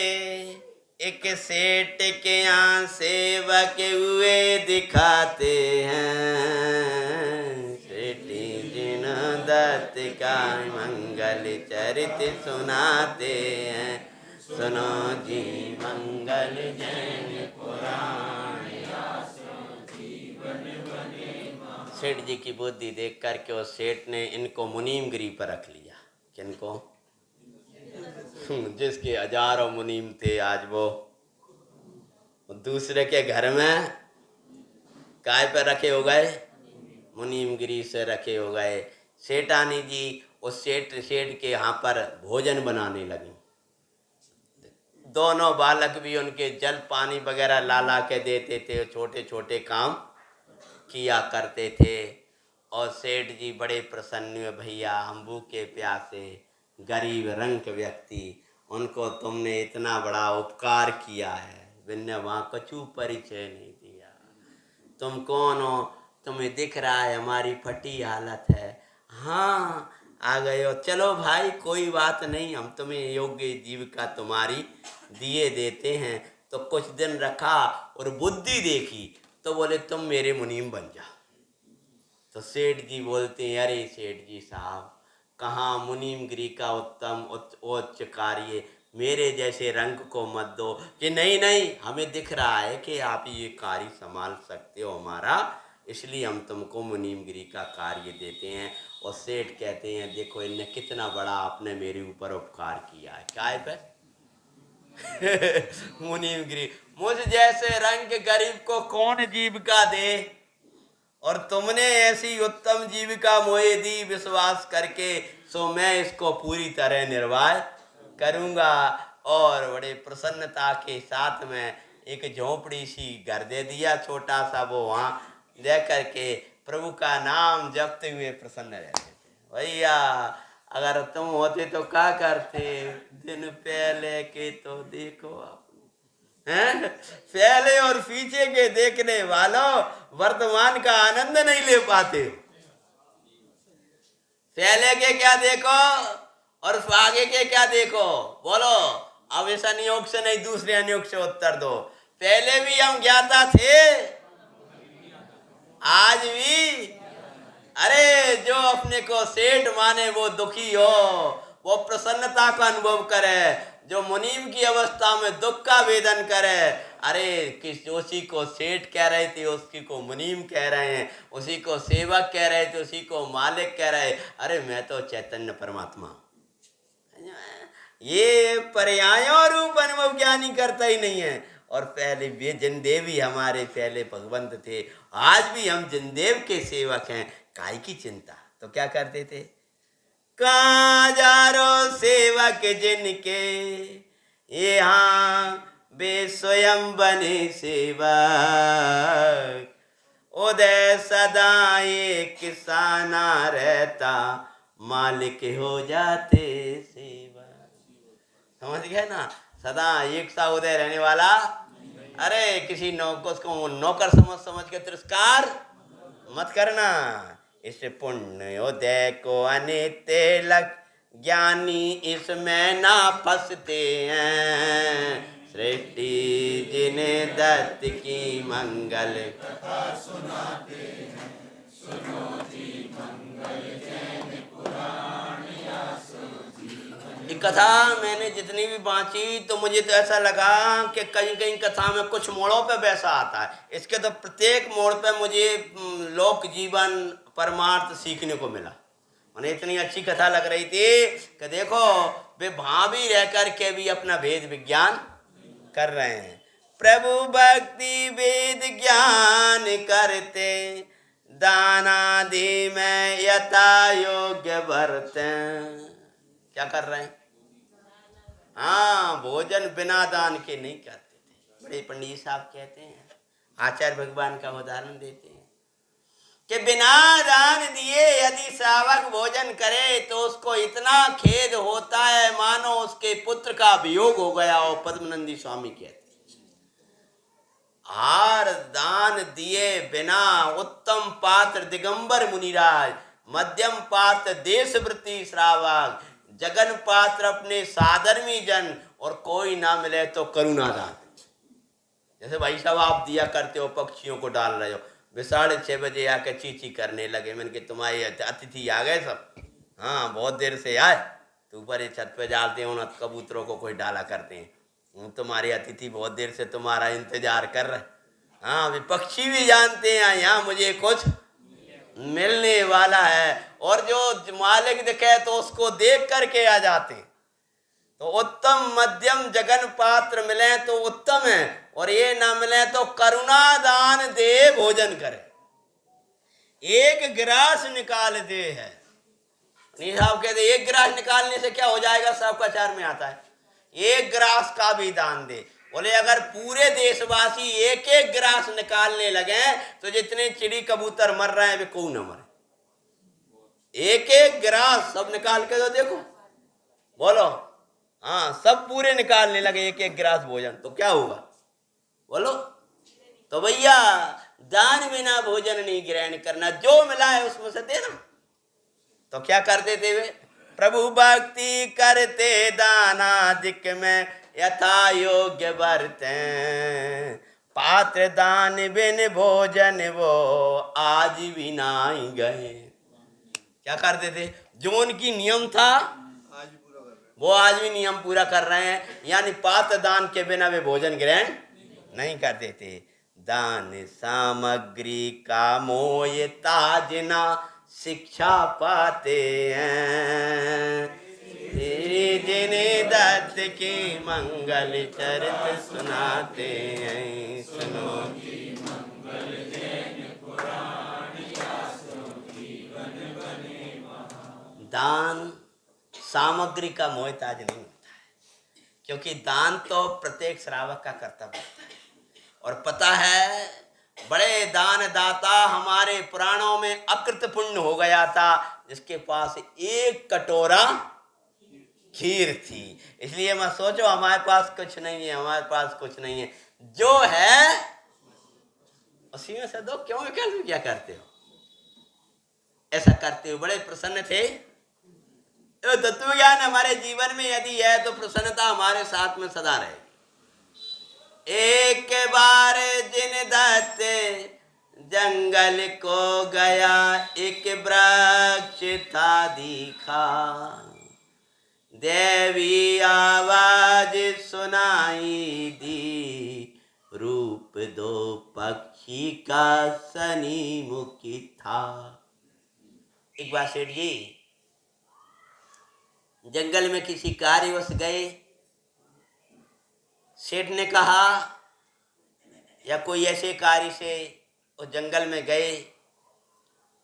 एक सेठ के यहाँ सेवक हुए दिखाते हैं। सेठी जिन दत्त का मंगल चरित सुनाते हैं। सुनो जी मंगल जैन पुराण। सेठ जी की बुद्धि देख करके उस सेठ ने इनको मुनीमगिरी पर रख लिया। किनको? जिसके हजारों मुनीम थे, आज वो दूसरे के घर में काय पर रखे हो गए? मुनीमगिरी से रखे हो गए। सेठानी जी उस सेठ के यहाँ पर भोजन बनाने लगी। दोनों बालक भी उनके जल पानी वगैरह ला ला के देते थे, छोटे छोटे काम किया करते थे। और सेठ जी बड़े प्रसन्न हुए, भैया हम भूखे प्यासे गरीब रंक व्यक्ति, उनको तुमने इतना बड़ा उपकार किया है, बिन्ने वहाँ कछु परिचय नहीं दिया। तुम कौन हो? तुम्हें दिख रहा है हमारी फटी हालत है। हाँ आ गए हो, चलो भाई कोई बात नहीं, हम तुम्हें योग्य जीविका तुम्हारी दिए देते हैं। तो कुछ दिन रखा और बुद्धि देखी तो बोले तुम मेरे मुनीम बन जा। तो सेठ जी बोलते हैं, अरे सेठ जी साहब, कहाँ मुनीमगिरी का उत्तम उच्च कार्य, मेरे जैसे रंग को मत दो। कि नहीं नहीं, हमें दिख रहा है कि आप ये कार्य संभाल सकते हो हमारा, इसलिए हम तुमको मुनीमगिरी का कार्य देते हैं। और सेठ कहते हैं, देखो इनने कितना बड़ा आपने मेरे ऊपर उपकार किया है। क्या है पे? मुनीमगिरी। मुझ जैसे रंग के गरीब को कौन जीविका दे, और तुमने ऐसी उत्तम जीविका मोए दी विश्वास करके, सो मैं इसको पूरी तरह निर्वाह करूँगा। और बड़े प्रसन्नता के साथ में एक झोंपड़ी सी घर दे दिया छोटा सा, वो वहाँ ले करके प्रभु का नाम जपते हुए प्रसन्न रहते थे। भैया अगर तुम होते तो क्या करते? दिन पहले के तो देखो आप हैं, पहले और पीछे के देखने वालों वर्तमान का आनंद नहीं ले पाते। पहले के क्या देखो और आगे के क्या देखो, बोलो। अब इस अनियोग से नहीं, दूसरे अनियोग से उत्तर दो। पहले भी हम ज्ञाता थे, आज भी। अरे जो अपने को सेठ माने वो दुखी हो, वो प्रसन्नता का अनुभव करे। जो मुनीम की अवस्था में दुख का वेदन करे, अरे किस उसी को सेठ कह रहे थे, उसी को मुनीम कह रहे हैं, उसी को सेवक कह रहे थे, उसी को मालिक कह रहे। अरे मैं तो चैतन्य परमात्मा। ये पर्यायों रूप अनुभव ज्ञानी करता ही नहीं है। और पहले वे जिनदेव ही हमारे पहले भगवंत थे, आज भी हम जिनदेव के सेवक हैं। काय की चिंता? तो क्या करते थे? कहाँ जारो सेवक जिनके, यहाँ वे स्वयं बने सेवक। उदय सदा एक किसाना रहता, मालिक हो जाते सेवक। समझ गए ना? सदा एक सा उदय रहने वाला। अरे किसी नौकर समझ के तिरस्कार मत करना। इस पुण्य उदय को अनित्य लग, ज्ञानी इसमें ना फंसते हैं। सृष्टि जिन्हें दत्त की मंगल कथा सुनाते हैं। सुनो जी मंगल जैन पुराण। कथा मैंने जितनी भी बांची तो मुझे तो ऐसा लगा कि कहीं कहीं कथा में कुछ मोड़ों पे वैसा आता है। इसके तो प्रत्येक मोड़ पे मुझे लोक जीवन परमार्थ सीखने को मिला। उन्हें इतनी अच्छी कथा लग रही थी कि देखो वे भावी रह करके भी अपना भेद विज्ञान कर रहे हैं। प्रभु भक्ति वेद ज्ञान करते, दान आदि में यथा योग्य बरतें। क्या कर रहे हैं? हाँ, भोजन बिना दान के नहीं करते थे। बड़े पंडित साहब कहते हैं, आचार्य भगवान का उदाहरण देते हैं कि बिना दान दिए यदि श्रावक भोजन करे तो उसको इतना खेद होता है मानो उसके पुत्र का वियोग हो गया हो। पद्मनंदी स्वामी कहते हैं, आहार दान दिए बिना उत्तम पात्र दिगंबर मुनिराज, मध्यम पात्र देशवृत्ति श्रावक, जगन पात्र अपने साधर्मी जन, और कोई ना मिले तो करुणा दान। जैसे भाई साहब आप दिया करते हो, पक्षियों को डाल रहे हो, वे 6:30 बजे आके चींची करने लगे। मैंने कि तुम्हारे अतिथि आ गए सब? हाँ, बहुत देर से आए। तो ऊपर ये छत पे डालते हैं, उन कबूतरों को कोई डाला करते हैं। तुम्हारे अतिथि बहुत देर से तुम्हारा इंतजार कर रहे। हाँ, वे पक्षी भी जानते हैं यहाँ मुझे कुछ मिलने वाला है, और जो मालिक दिखे तो उसको देख करके आ जाते हैं। तो उत्तम मध्यम जगन पात्र मिले तो उत्तम है, और ये ना मिले तो करुणा दान दे भोजन करे। एक गिलास निकाल दे है। साहब कहते एक गिलास निकालने से क्या हो जाएगा? सबका चार में आता है, एक गिलास का भी दान दे। बोले अगर पूरे देशवासी एक एक गिलास निकालने लगे तो जितने चिड़ी कबूतर मर रहे हैं वे कोई न मरे। एक एक गिलास सब निकाल के तो देखो, बोलो। हाँ, सब पूरे निकालने लगे एक एक गिलास भोजन, तो क्या होगा बोलो? तो भैया दान बिना भोजन नहीं ग्रहण करना, जो मिला है उसमें से देना। तो क्या करते थे वे? प्रभु भक्ति करते दानादिक में यथा योग्य बरतें, पात्र दान बिन भोजन वो आज भी नहीं गए। क्या करते थे? जो उनकी नियम था वो आज भी नियम पूरा कर रहे हैं, यानी पात्र दान के बिना वे भोजन ग्रहण नहीं करते थे। दान सामग्री का मोह ताजना शिक्षा पाते हैं, जिन्हें दत्त की मंगल चरित सुनाते हैं। सुनो दान सामग्री का मोहताज नहीं होता है, क्योंकि दान तो प्रत्येक श्रावक का कर्तव्य होता है। और पता है, बड़े दान दाता हमारे पुराणों में अकृत पुण्य हो गया था जिसके पास एक कटोरा खीर थी। इसलिए मैं सोचो हमारे पास कुछ नहीं है, हमारे पास कुछ नहीं है, जो है उसी में से दो। क्यों क्या करते हो? ऐसा करते हो बड़े प्रसन्न थे। तो तत्व ज्ञान हमारे जीवन में यदि है तो प्रसन्नता हमारे साथ में सदा रहेगी। एक बार जिन दत्त जंगल को गया, एक वृक्ष था दिखा, देवी आवाज सुनाई दी, रूप दो पक्षी का सनी मुखी था। एक बार सेठ जी जंगल में किसी कार्यवश गए। सेठ ने कहा, या कोई ऐसे कार्य से उस जंगल में गए,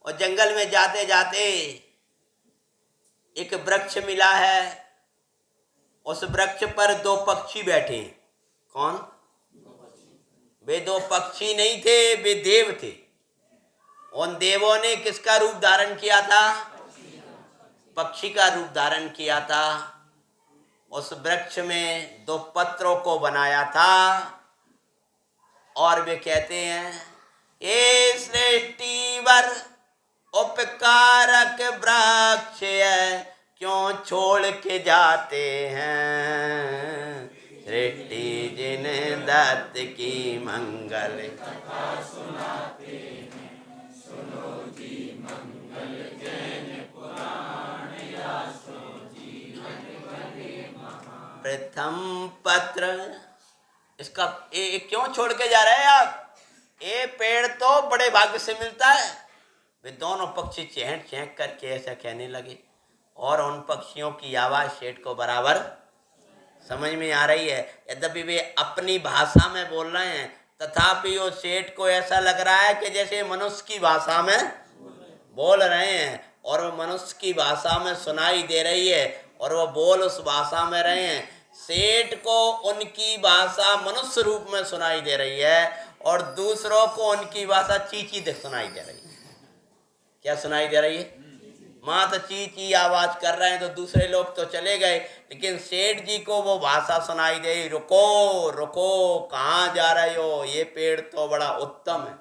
और जंगल में जाते जाते एक वृक्ष मिला है। उस वृक्ष पर दो पक्षी बैठे। कौन? वे दो पक्षी नहीं थे, वे देव थे। उन देवों ने किसका रूप धारण किया था? पक्षी का रूप धारण किया था। उस वृक्ष में दो पत्रों को बनाया था, और वे कहते हैं, ये सृष्टिवर उपकारक वृक्ष है, क्यों छोड़ के जाते हैं, सृष्टि जिन दत्त की मंगल कथा सुनाते हैं, सुनो जी मंगल जैन पुराण, या सो जीवन बने प्रथम पत्र। इसका क्यों छोड़ के जा रहे हैं आप? ये पेड़ तो बड़े भाग्य से मिलता है। वे दोनों पक्षी चहक चहक करके ऐसा कहने लगे और उन पक्षियों की आवाज सेठ को बराबर समझ में आ रही है। यद्यपि वे अपनी भाषा में बोल रहे हैं, तथापि वो सेठ को ऐसा लग रहा है कि जैसे मनुष्य की भाषा में बोल रहे हैं, और वो मनुष्य की भाषा में सुनाई दे रही है, और वो बोल उस भाषा में रहे हैं। सेठ को उनकी भाषा मनुष्य रूप में सुनाई दे रही है, और दूसरों को उनकी भाषा चींची सुनाई दे रही है। क्या सुनाई दे रही है? माँ तो ची ची आवाज कर रहे हैं, तो दूसरे लोग तो चले गए, लेकिन सेठ जी को वो भाषा सुनाई दे, रुको रुको, कहाँ जा रहे हो, ये पेड़ तो बड़ा उत्तम है।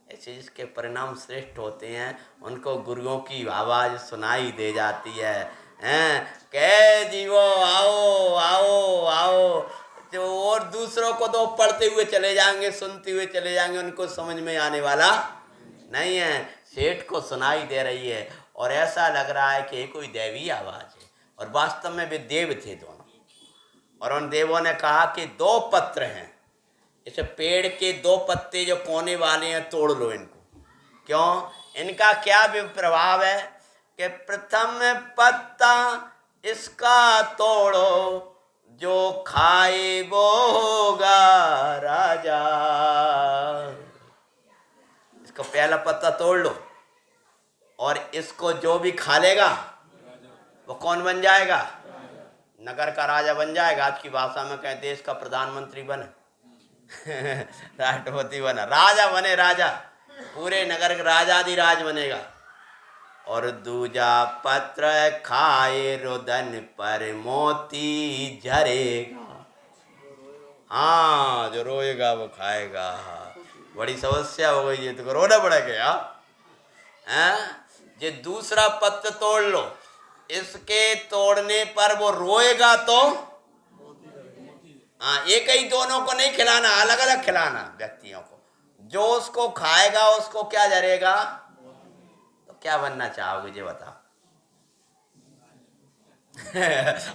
ऐसे जिसके परिणाम श्रेष्ठ होते हैं, उनको गुरुओं की आवाज सुनाई दे जाती है। हैं कह जीवो आओ आओ आओ, जो और दूसरों को तो पढ़ते हुए चले जाएंगे, सुनते हुए चले जाएंगे, उनको समझ में आने वाला नहीं है। सेठ को सुनाई दे रही है, और ऐसा लग रहा है कि कोई दैवी आवाज है, और वास्तव में वे देव थे दोनों। और उन देवों ने कहा कि 2 पत्र हैं, इस पेड़ के 2 पत्ते जो कोने वाले हैं तोड़ लो इनको। क्यों? इनका क्या प्रभाव है कि प्रथम पत्ता इसका तोड़ो, जो खाए वो होगा राजा। इसका पहला पत्ता तोड़ लो, और इसको जो भी खा लेगा वो कौन बन जाएगा? नगर का राजा बन जाएगा। आज की भाषा में कहें देश का प्रधानमंत्री बने, राष्ट्रपति बना, राजा बने, राजा, पूरे नगर का राजाधिराज बनेगा। और दूजा पत्र खाए रुदन पर मोती झरेगा। हाँ, जो रोएगा वो खाएगा। बड़ी समस्या हो गई, ये तो रोना पड़ेगा। ये दूसरा पत्र तोड़ लो, इसके तोड़ने पर वो रोएगा तो हाँ, एक ही दोनों को नहीं खिलाना, अलग अलग खिलाना व्यक्तियों को। जो उसको खाएगा उसको क्या जरेगा? तो क्या बनना चाहोगे ये बताओ?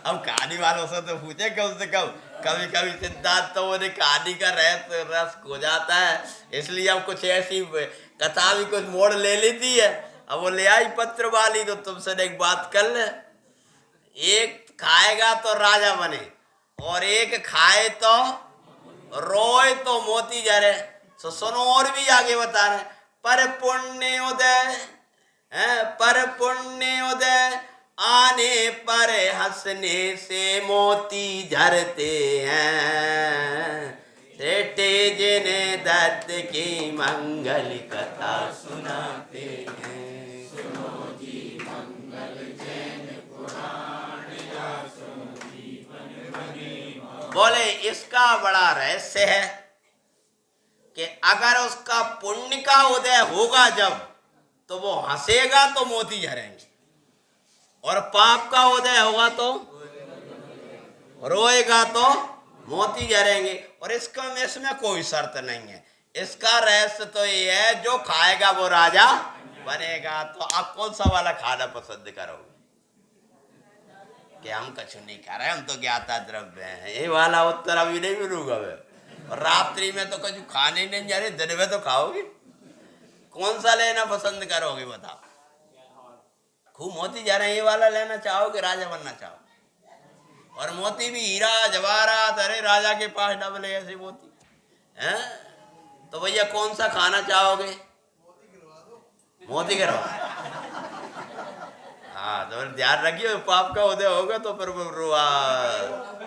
अब कहानी वालों से तो पूछे कम से कम। कभी कभी सिद्धार्थ तो उन्हें कहानी का रस खो जाता है, इसलिए अब कुछ ऐसी कथा भी कुछ मोड़ ले लेती है। अब वो ले आई पत्र वाली, तो तुमसे एक बात कर ले, एक खाएगा तो राजा बने, और एक खाए तो रोए तो मोती झरे। तो सुनो, और भी आगे बता रहे, पर पुण्य उदय है, पर पुण्य उदय आने पर हंसने से मोती झरते हैं। सेठे जिन्हें दत्त की मंगल कथा सुनाते हैं। सुनो जी मंगल जैन पुराण या सुनो जीवन बने। बोले इसका बड़ा रहस्य है कि अगर उसका पुण्य का उदय होगा जब, तो वो हंसेगा तो मोती झरेंगे, और पाप का उदय होगा तो रोएगा तो मोती झरेंगे। और इसमें कोई शर्त नहीं है। इसका रहस्य तो ये है, जो खाएगा वो राजा बनेगा। तो आप कौन सा वाला खाना पसंद करोगे? कि हम कछु नहीं खा रहे, हम तो ज्ञाता द्रव्य हैं, ये वाला उत्तर अभी नहीं मिलूंगा मैं। और रात्रि में तो कछु खाने नहीं जा रहे, दिन में तो खाओगे। कौन सा लेना पसंद करोगे बताओ? खूब मोती जा रहे हैं, ये वाला लेना चाहोगे, राजा बनना चाहो? और मोती भी हीरा जवाहरात, अरे राजा के पास डबल ऐसे मोती हैं। तो भैया कौन सा खाना चाहोगे? मोती गिरवा। हाँ, तो ध्यान रखिए, पाप का उदय होगा तो फिर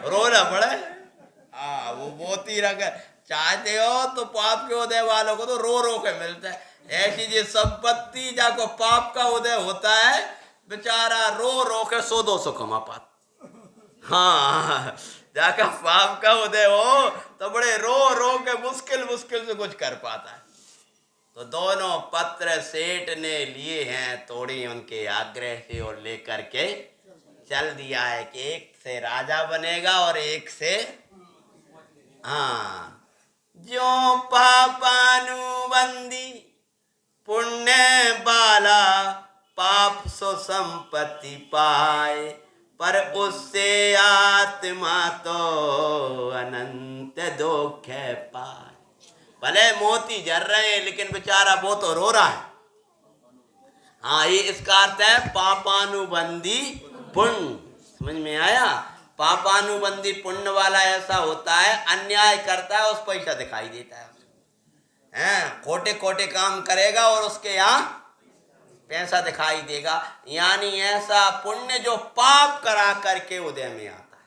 रोना पड़े। हाँ, वो मोती रख चाहते हो तो पाप के उदय वालों को तो रो रो के मिलता है। ऐसी जो संपत्ति जाको पाप का उदय होता है, बेचारा रो रो के 100-200 कमा पाता। हाँ, जाकर पाप का उदय हो तो बड़े रो रो के मुश्किल से कुछ कर पाता है। तो दोनों पत्र सेठ ने लिए हैं, तोड़ी उनके आग्रह से, और लेकर के चल दिया है कि एक से राजा बनेगा और एक से हाँ, जो पापानुबंदी पुण्य बाला पाप सो संपत्ति पाए, पर उससे आत्मा तो अनंत दुख पाए। भले मोती जर रहे हैं लेकिन बेचारा वो तो रो रहा है। हाँ, ये इसका अर्थ है पापानुबंधी पुण्य। समझ में आया? पापानुबंधी पुण्य वाला ऐसा होता है, अन्याय करता है उस पैसा दिखाई देता है, खोटे खोटे काम करेगा और उसके यहाँ पैसा दिखाई देगा। यानी ऐसा पुण्य जो पाप करा करके उदय में आता है।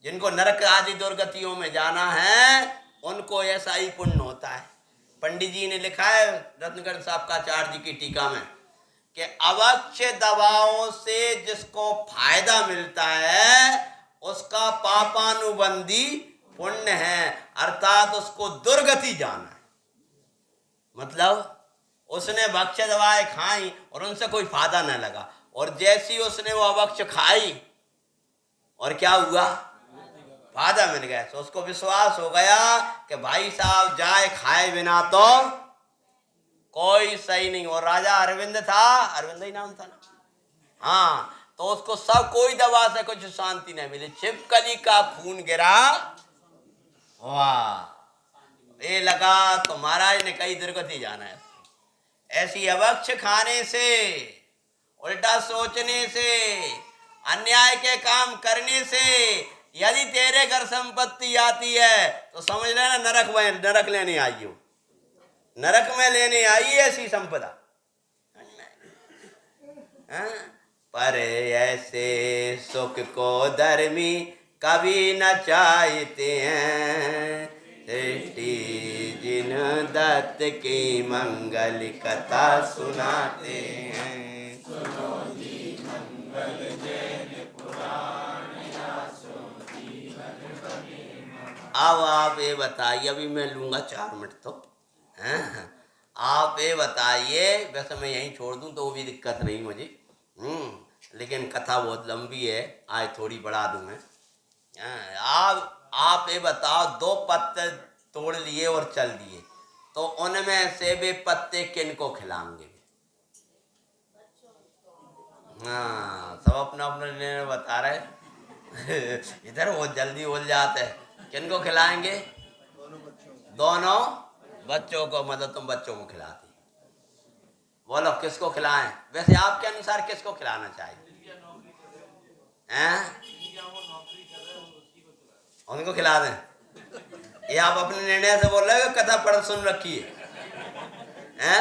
जिनको नरक आदि दुर्गतियों में जाना है उनको ऐसा ही पुण्य होता है। पंडित जी ने लिखा है रत्नगढ़ साहब का आचार्य जी की टीका में कि अवक्ष्य दवाओं से जिसको फायदा मिलता है उसका पापानुबंधी पुण्य है, अर्थात उसको दुर्गति जाना है। मतलब उसने भक्ष्य दवाएं खाई और उनसे कोई फायदा न लगा, और जैसी उसने वो अभक्ष्य खाई और क्या हुआ, फायदा मिल गया, तो उसको विश्वास हो गया कि भाई साहब जाए खाए बिना तो कोई सही नहीं। और राजा अरविंद था, अरविंद ही नाम था ना, हाँ, तो उसको सब कोई दवा से कुछ शांति नहीं मिली। छिपकली का खून गिरा, वाह, ये लगा तो महाराज ने कई दुर्गति जाना है। ऐसी अभक्ष्य खाने से, उल्टा सोचने से, अन्याय के काम करने से यदि तेरे घर संपत्ति आती है तो समझ लेना नरक लेने आई हो, नरक में लेने आई ऐसी संपदा। पर ऐसे सुख को धर्मी कभी न चाहते हैं, सृष्टि जिन दत्त की मंगल कथा सुनाते हैं। अब आप ये बताइए, अभी मैं लूँगा 4 मिनट तो, आप ये बताइए, वैसे मैं यहीं छोड़ दूँ तो वो भी दिक्कत नहीं मुझे, लेकिन कथा बहुत लंबी है, आज थोड़ी बढ़ा दूँ मैं। आप ये बताओ, 2 पत्ते तोड़ लिए और चल दिए, तो उनमें से वे पत्ते किन को खिलाएंगे? हाँ, सब अपना अपना निर्णय बता रहे इधर बहुत जल्दी उल जाते हैं। किन को खिलाएंगे? दोनों बच्चों को, मतलब तुम बच्चों को खिलाती, बोलो किसको खिलाएं? वैसे आपके अनुसार किसको खिलाना चाहिए? हैं? उनको खिला दें? ये आप अपने निर्णय से बोल रहे हो, कथा पढ़ सुन रखी है?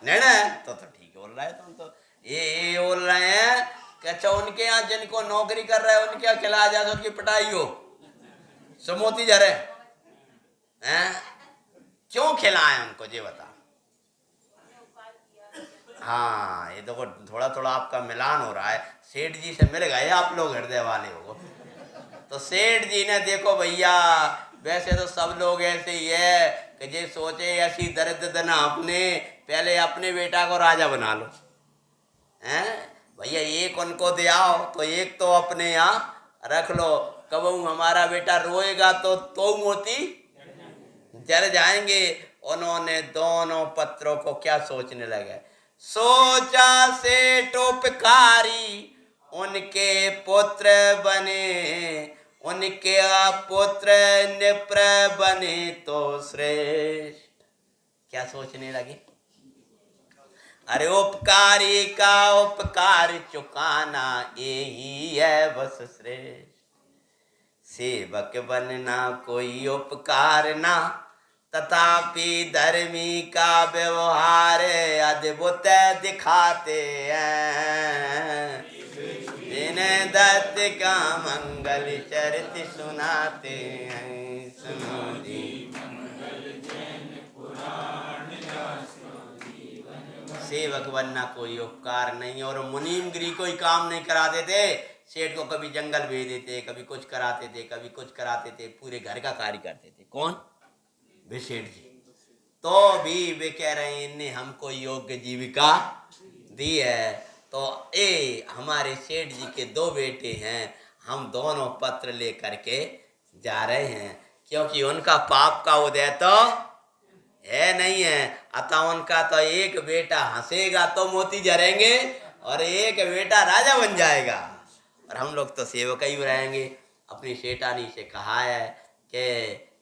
निर्णय तो ठीक बोल रहा है तुम तो। ये बोल रहे हैं कि अच्छा, उनके यहाँ जिनको नौकरी कर रहे हैं उनके यहाँ खिलाया जाए तो उनकी पिटाई हो, समोती जरे, हैं? क्यों खिलाएं उनको, ये बता। हाँ, ये देखो थोड़ा थोड़ा आपका मिलान हो रहा है। सेठ जी से मिल गए आप लोग हृदय वाले हो, तो सेठ जी ने देखो भैया, वैसे तो सब लोग ऐसे ही है कि जे सोचे ऐसी दर्द ना अपने, पहले अपने बेटा को राजा बना लो, हैं भैया, एक उनको दे आओ तो एक तो अपने यहाँ रख लो, कब हमारा बेटा रोएगा तो मोती जल जाएंगे। उन्होंने दोनों पत्रों को क्या सोचने लगे, सोचा से टोपकारी उनके पुत्र बने, उनके पुत्र निप्र बने तो श्रेष्ठ। क्या सोचने लगे? अरे उपकारी का उपकार चुकाना यही है बस श्रेष्ठ। सेवक बनना कोई उपकार ना, तथापि धर्मी का व्यवहार अद्भुत दिखाते हैं, जिन्हें दत्त का मंगल चरित सुनाते हैं। सुनो जी सेवक बनना कोई उपकार नहीं, और मुनीमगिरी कोई काम नहीं कराते थे। सेठ को कभी जंगल भेज देते, कभी कुछ कराते थे, कभी कुछ कराते थे, पूरे घर का कार्य करते थे। कौन? वे सेठ जी। तो भी वे कह रहे हैं इनने हमको योग्य जीविका दी है, तो हमारे सेठ जी के 2 बेटे हैं, हम दोनों पत्र ले करके जा रहे हैं, क्योंकि उनका पाप का उदय तो है नहीं है, अतः उनका तो एक बेटा हंसेगा तो मोती जरेंगे और एक बेटा राजा बन जाएगा। और हम लोग तो सेवक ही रहेंगे। अपनी सेठानी से कहा है कि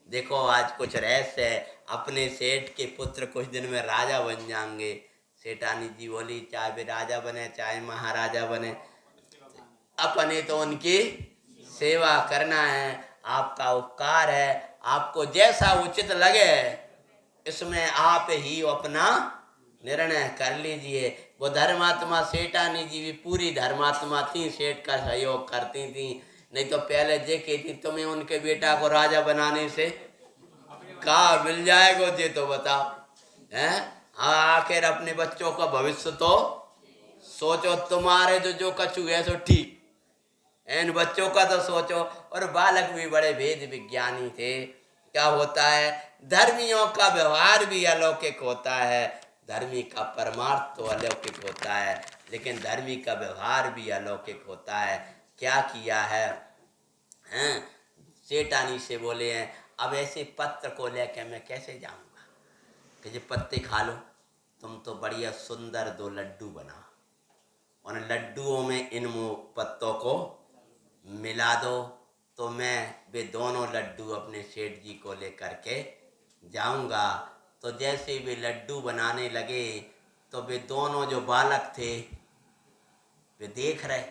देखो आज कुछ रहस्य है, अपने सेठ के पुत्र कुछ दिन में राजा बन जाएंगे। सेठानी जी बोली चाहे वे राजा बने चाहे महाराजा बने, अपने तो उनकी सेवा करना है, आपका उपकार है, आपको जैसा उचित लगे इसमें आप ही अपना निर्णय कर लीजिए। वो धर्मात्मा सेठानी जी भी पूरी धर्मात्मा थी, सेठ का सहयोग करती थी। नहीं तो पहले देखी थी तुम्हें उनके बेटा को राजा बनाने से कहा मिल जाएगा, ये तो बताओ हैं। आखिर अपने बच्चों का भविष्य तो सोचो, तुम्हारे जो कछु है सो ठीक, इन बच्चों का तो सोचो। और बालक भी बड़े वेद विज्ञानी थे। क्या होता है, धर्मियों का व्यवहार भी अलौकिक होता है, धर्मी का परमार्थ तो अलौकिक होता है, लेकिन धर्मी का व्यवहार भी अलौकिक होता है। क्या किया है, हैं? सेठानी से बोले हैं अब ऐसे पत्र को लेकर मैं कैसे जाऊंगा, कि ये पत्ते खा लो, तुम तो बढ़िया सुंदर 2 लड्डू बनाओ, उन लड्डुओं में इन पत्तों को मिला दो, तो मैं वे दोनों लड्डू अपने सेठ जी को लेकर के जाऊंगा। तो जैसे वे लड्डू बनाने लगे तो वे दोनों जो बालक थे वे देख रहे,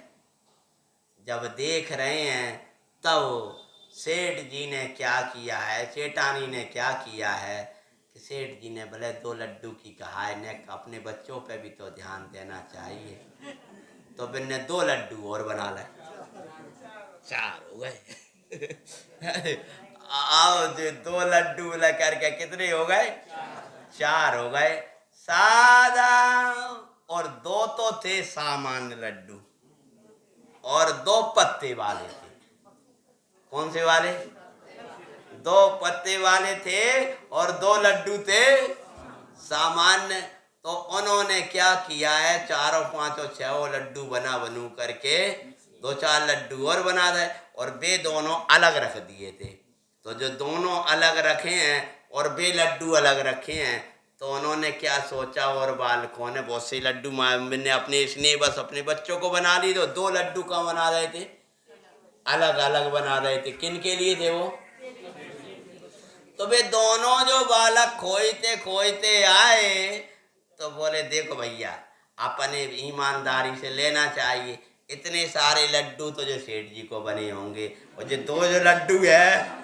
जब देख रहे हैं तब सेठ जी ने क्या किया है, सेठानी ने क्या किया है कि सेठ जी ने भले 2 लड्डू की कहा है, ने अपने बच्चों पे भी तो ध्यान देना चाहिए, तो फिर ने 2 लड्डू और बना लाए, 4 हो गए। आओ जो 2 लड्डू लेकर के कितने हो गए, 4 हो गए। सादा और 2 तो थे सामान्य लड्डू और 2 पत्ते वाले थे। कौन से वाले, 2 पत्ते वाले थे और 2 लड्डू थे सामान्य। तो उन्होंने क्या किया है, 4 और 5 और 6 लड्डू बनू करके 2-4 लड्डू और बना दे, और वे दोनों अलग रख दिए थे। तो जो दोनों अलग रखे हैं और वे लड्डू अलग रखे हैं, तो उन्होंने क्या सोचा, और बालकों ने बहुत से लड्डू ने अपने इसने बस अपने बच्चों को बना ली, तो 2 लड्डू का बना रहे थे, अलग अलग बना रहे थे। किन के लिए थे वो, तो वे दोनों जो बालक खोजते आए तो बोले देखो भैया अपने ईमानदारी से लेना चाहिए, इतने सारे लड्डू तो जो सेठ जी को बने होंगे, और जो 2 जो लड्डू है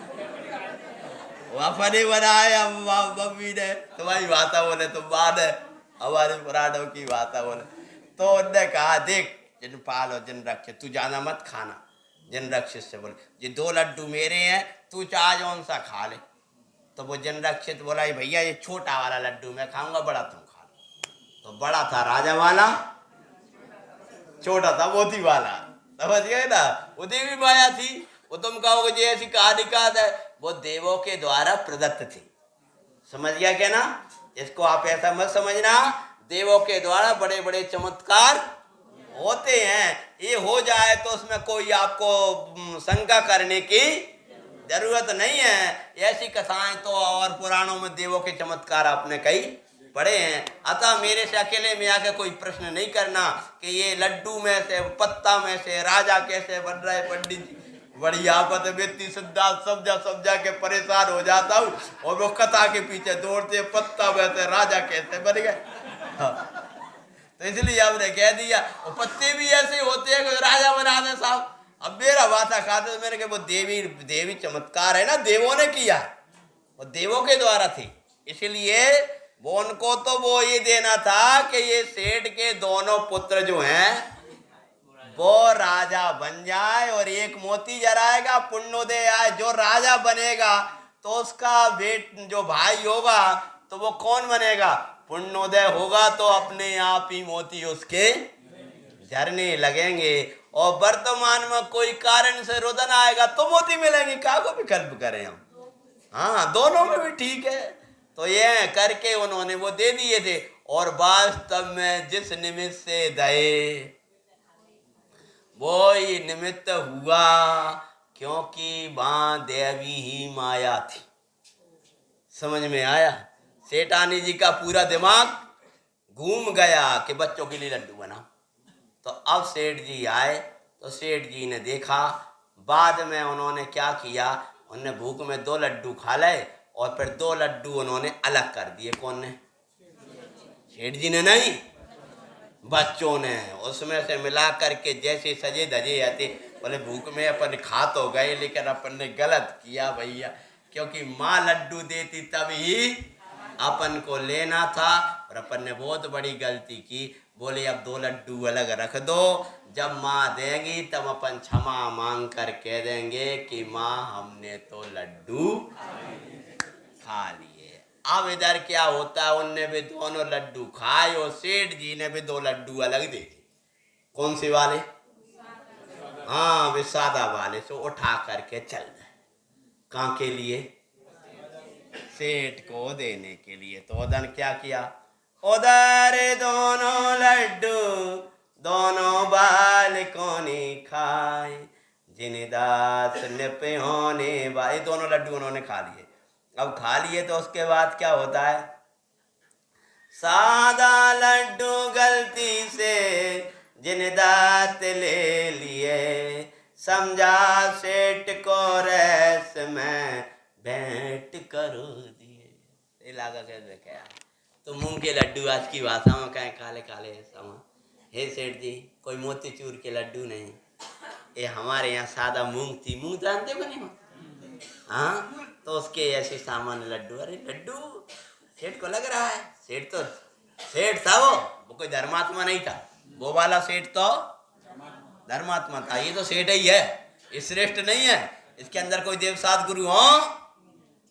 वो अपने बनाए, मम्मी ने तुम्हारी भाषा बोले तुम बाद है, हमारे पुराणों की भाषा बोले। तो उनने कहा देख जिन पालो जिन रक्षे, तू ज्यादा मत खाना, जिन रक्षित से बोले ये 2 लड्डू मेरे हैं, तू चाह जौन सा खा ले। तो वो जन रक्षित बोला भैया ये छोटा वाला लड्डू मैं खाऊंगा, बड़ा तुम खा लो। तो बड़ा था राजा वाला, छोटा था मोती वाला, समझ गए ना। वो देवी माया थी, वो तुम कहोगे जी ऐसी कहानी का है, वो देवों के द्वारा प्रदत्त थी, समझ गया क्या ना। इसको आप ऐसा मत समझना, देवों के द्वारा बड़े बड़े चमत्कार होते हैं, ये हो जाए तो उसमें कोई आपको शंका करने की जरूरत नहीं है। ऐसी कथाएं तो और पुराणों में देवों के चमत्कार आपने कई पढ़े हैं। अतः मेरे से अकेले में आके कोई प्रश्न नहीं करना कि ये लड्डू में से पत्ता में से राजा कैसे बन रहे। पंडित जी बड़ी आफत व्यक्ति सिद्धांत समझा के परेशान हो जाता हूँ, और वो कथा के पीछे दौड़ते पत्ता में से राजा कैसे बन गए। तो इसलिए आपने कह दिया वो पत्ते भी ऐसे होते हैं कि राजा बना दे साहब। अब मेरा वाता खाते तो मेरे के वो देवी चमत्कार है ना, देवों ने किया, वो देवों के द्वारा थी, इसलिए वो उनको तो वो ये देना था कि ये सेठ के दोनों पुत्र जो हैं वो राजा बन जाए, और एक मोती जराएगा पुण्योदय आए, जो राजा बनेगा तो उसका जो भाई होगा तो वो कौन बनेगा, पुण्योदय होगा, तो अपने आप ही मोती उसके झरने लगेंगे। और वर्तमान में कोई कारण से रुदन आएगा तो मोती मिलेंगे, क्या को विकल्प करें हम। हाँ दोनों में भी ठीक है। तो ये करके उन्होंने वो दे दिए थे, और वास्तव में जिस निमित्त से दए वो ही निमित्त हुआ, क्योंकि वहां देवी ही माया थी। समझ में आया, सेठानी जी का पूरा दिमाग घूम गया कि बच्चों के लिए लड्डू बनाओ। तो अब सेठ जी आए तो सेठ जी ने देखा, बाद में उन्होंने क्या किया, उन्होंने भूख में 2 लड्डू खा लाए और फिर 2 लड्डू उन्होंने अलग कर दिए। कौन ने? सेठ जी ने नहीं, बच्चों ने। उसमें से मिला करके जैसे सजे धजे आते, बोले भूख में अपन खा तो गए लेकिन अपन ने गलत किया भैया, क्योंकि माँ लड्डू देती तभी अपन को लेना था और अपन ने बहुत बड़ी गलती की। बोले अब 2 लड्डू अलग रख दो, जब माँ देंगी तब अपन क्षमा मांग कर कह देंगे कि माँ हमने तो लड्डू खा लिए। अब इधर क्या होता है, उनने भी दोनों लड्डू खाए और सेठ जी ने भी 2 लड्डू अलग दे दिए। कौन से वाले? हाँ, वे सादा वाले। सो उठा करके चल गए। कहाँ के लिए? सेठ को देने के लिए। तो उधर क्या किया, उधर दोनों लड्डू दोनों बालकों ने खाए, जिन दास नृपयों ने भाई। दोनों लड्डू उन्होंने खा लिए। अब खा लिए तो उसके बाद क्या होता है, सादा लड्डू गलती से जिन दांत ले लिए, समझा सेठ को रस में भेंट करो दिए। लागा कैसे क्या, तो मूंग के लड्डू आज की भाषा में कहें काले काले समा। हे सेठ जी, कोई मोतीचूर के लड्डू नहीं, ये हमारे यहाँ सादा मूंग थी। मूंग जानते हो नहीं? हाँ, तो उसके ऐसे सामान्य लड्डू। अरे लड्डू सेठ को लग रहा है, सेठ तो सेठ था, वो कोई धर्मात्मा नहीं था। वो वाला सेठ तो धर्मात्मा था, ये तो सेठ ही है, ये श्रेष्ठ नहीं है। इसके अंदर कोई देवसात गुरु हो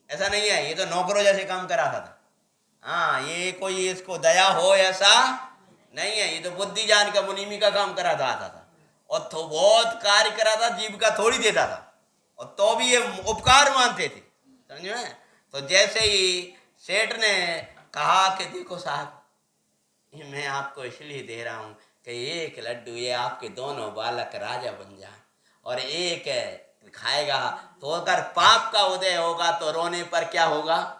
ऐसा नहीं है, ये तो नौकरों जैसे काम कराता था। हाँ, ये कोई इसको दया हो ऐसा नहीं है, ये तो बुद्धि जान का मुनीमी का काम कराता आता था और तो बहुत कार्य कराता, जीविका थोड़ी देता था, और तो भी ये उपकार मानते थे, समझ में। तो जैसे ही सेठ ने कहा कि देखो साहब, ये मैं आपको इसलिए दे रहा हूँ कि एक लड्डू ये आपके दोनों बालक राजा बन जाए, और एक खाएगा तो अगर पाप का उदय होगा तो रोने पर क्या होगा,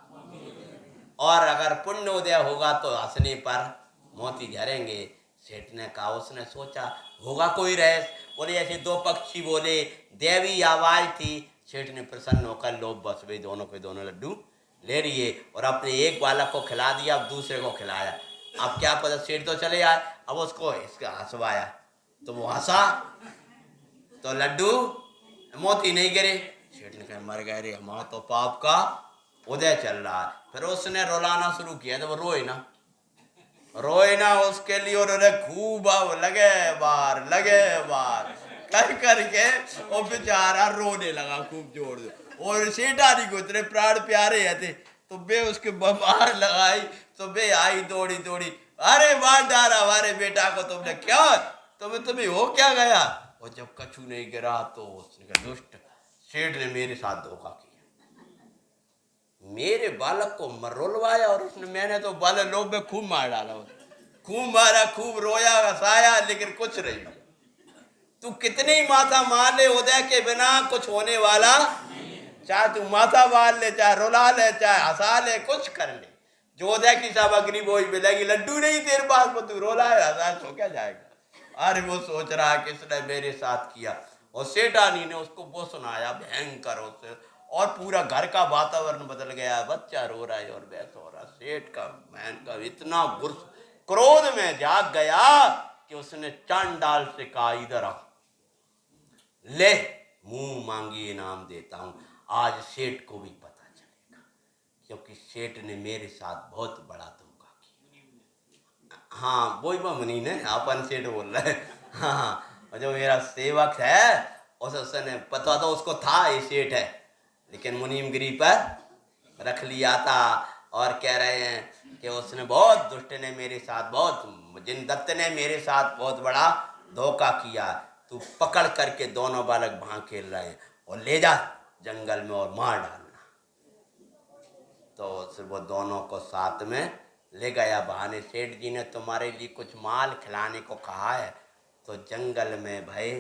और अगर पुण्य उदय होगा तो हंसने पर मोती झरेंगे। सेठ ने कहा, उसने सोचा होगा कोई रहस्य। बोले ऐसे 2 पक्षी बोले, देवी आवाज थी। सेठ ने प्रसन्न होकर लोभ बस वे दोनों के दोनों लड्डू ले लिए और अपने एक बालक को खिला दिया, अब दूसरे को खिलाया। अब क्या पता, सेठ तो चले आए, अब उसको इसका हंसवाया तो वो हंसा तो लड्डू मोती नहीं गिरे। सेठ ने कहा मर गए रे, हमारा तो पाप का उदय चल रहा है। फिर उसने रुलाना शुरू किया तो वो रोए ना, उसके लिए उन्होंने खूब लगे बार कर करके वो बेचारा रोने लगा खूब जोर से। और सेठानी को इतने प्राण प्यारे थे तो बे उसके बाहर लगाई तो बे आई दौड़ी, अरे मार डाला हमारे बेटा को तुमने, क्या तुम्हें हो क्या गया। और जब कछु नहीं गिरा तो उसने कहा दुष्ट सेठ ने मेरे साथ धोखा किया, मेरे बालक को मरोलवाया और मैंने तो बालक लोग में खूब मार डाला, खूब मारा, खूब रोया हंसाया, लेकिन कुछ नहीं। तू कितनी माथा मार ले, उदय के बिना कुछ होने वाला, चाहे तू माथा मार ले, चाहे रुला ले, चाहे हंसा ले, कुछ कर ले, जो उदय की सामग्री वो ही मिलेगी। लड्डू नहीं तेरे पास, वो तू रोला है हंसा तो क्या जाएगा। अरे वो सोच रहा है किसने मेरे साथ किया, और सेठानी ने उसको वो सुनाया भयंकर उससे, और पूरा घर का वातावरण बदल गया। बच्चा रो रहा है और बहस हो रहा। सेठ का मैन का इतना क्रोध में जाग गया कि उसने चांडाल से कहा इधर आ, ले मुंह मांगी इनाम देता हूं। आज सेठ को भी पता चलेगा, क्योंकि सेठ ने मेरे साथ बहुत बड़ा धोखा किया। हाँ वही मनी ने अपन सेठ बोल रहे हैं। हाँ, जो मेरा सेवक है उसने पता तो उसको था ये सेठ है, लेकिन मुनीमगिरी पर रख लिया था। और कह रहे हैं कि उसने बहुत दुष्ट ने मेरे साथ, बहुत जिन दत्त ने मेरे साथ बहुत बड़ा धोखा किया। तू पकड़ करके दोनों बालक वहां खेल रहे हैं और ले जा जंगल में और मार डालना। तो वो दोनों को साथ में ले गया। बहाने सेठ जी ने तुम्हारे लिए कुछ माल खिलाने को कहा है, तो जंगल में भाई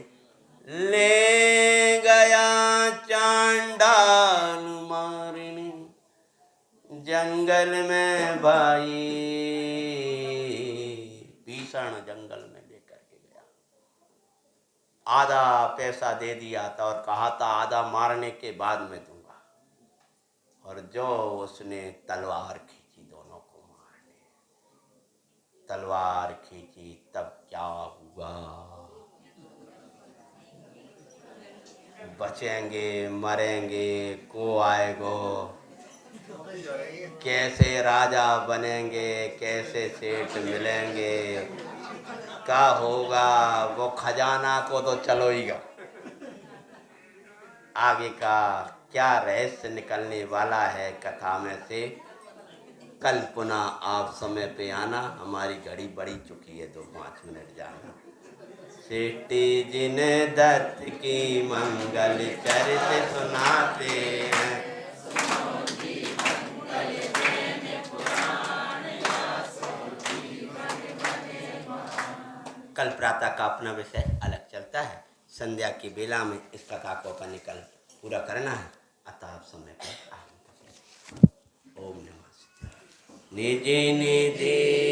ले गया चांडाल मारने, जंगल में भाई भीषण जंगल में लेकर के गया। आधा पैसा दे दिया था और कहा था आधा मारने के बाद मैं दूंगा। और जो उसने तलवार खींची दोनों को मारने, तलवार खींची, तब क्या हुआ? बचेंगे मरेंगे को आएगो, कैसे राजा बनेंगे, कैसे सेठ मिलेंगे, क्या होगा, वो खजाना को तो चलो ही गा, आगे का क्या रहस्य निकलने वाला है कथा में से कल पुनः आप समय पे आना। हमारी घड़ी बढ़ी चुकी है, तो 5 मिनट जाना। सिटी जिन दत्त की मंगल चरित सुनाते हैं, कल प्रातः का अपना विषय अलग चलता है। संध्या की बेला में इस कथा को अपन ने कल पूरा करना है, अतः आप समय पर आरंभ करें। ओम नमः शिवाय। निधि निधि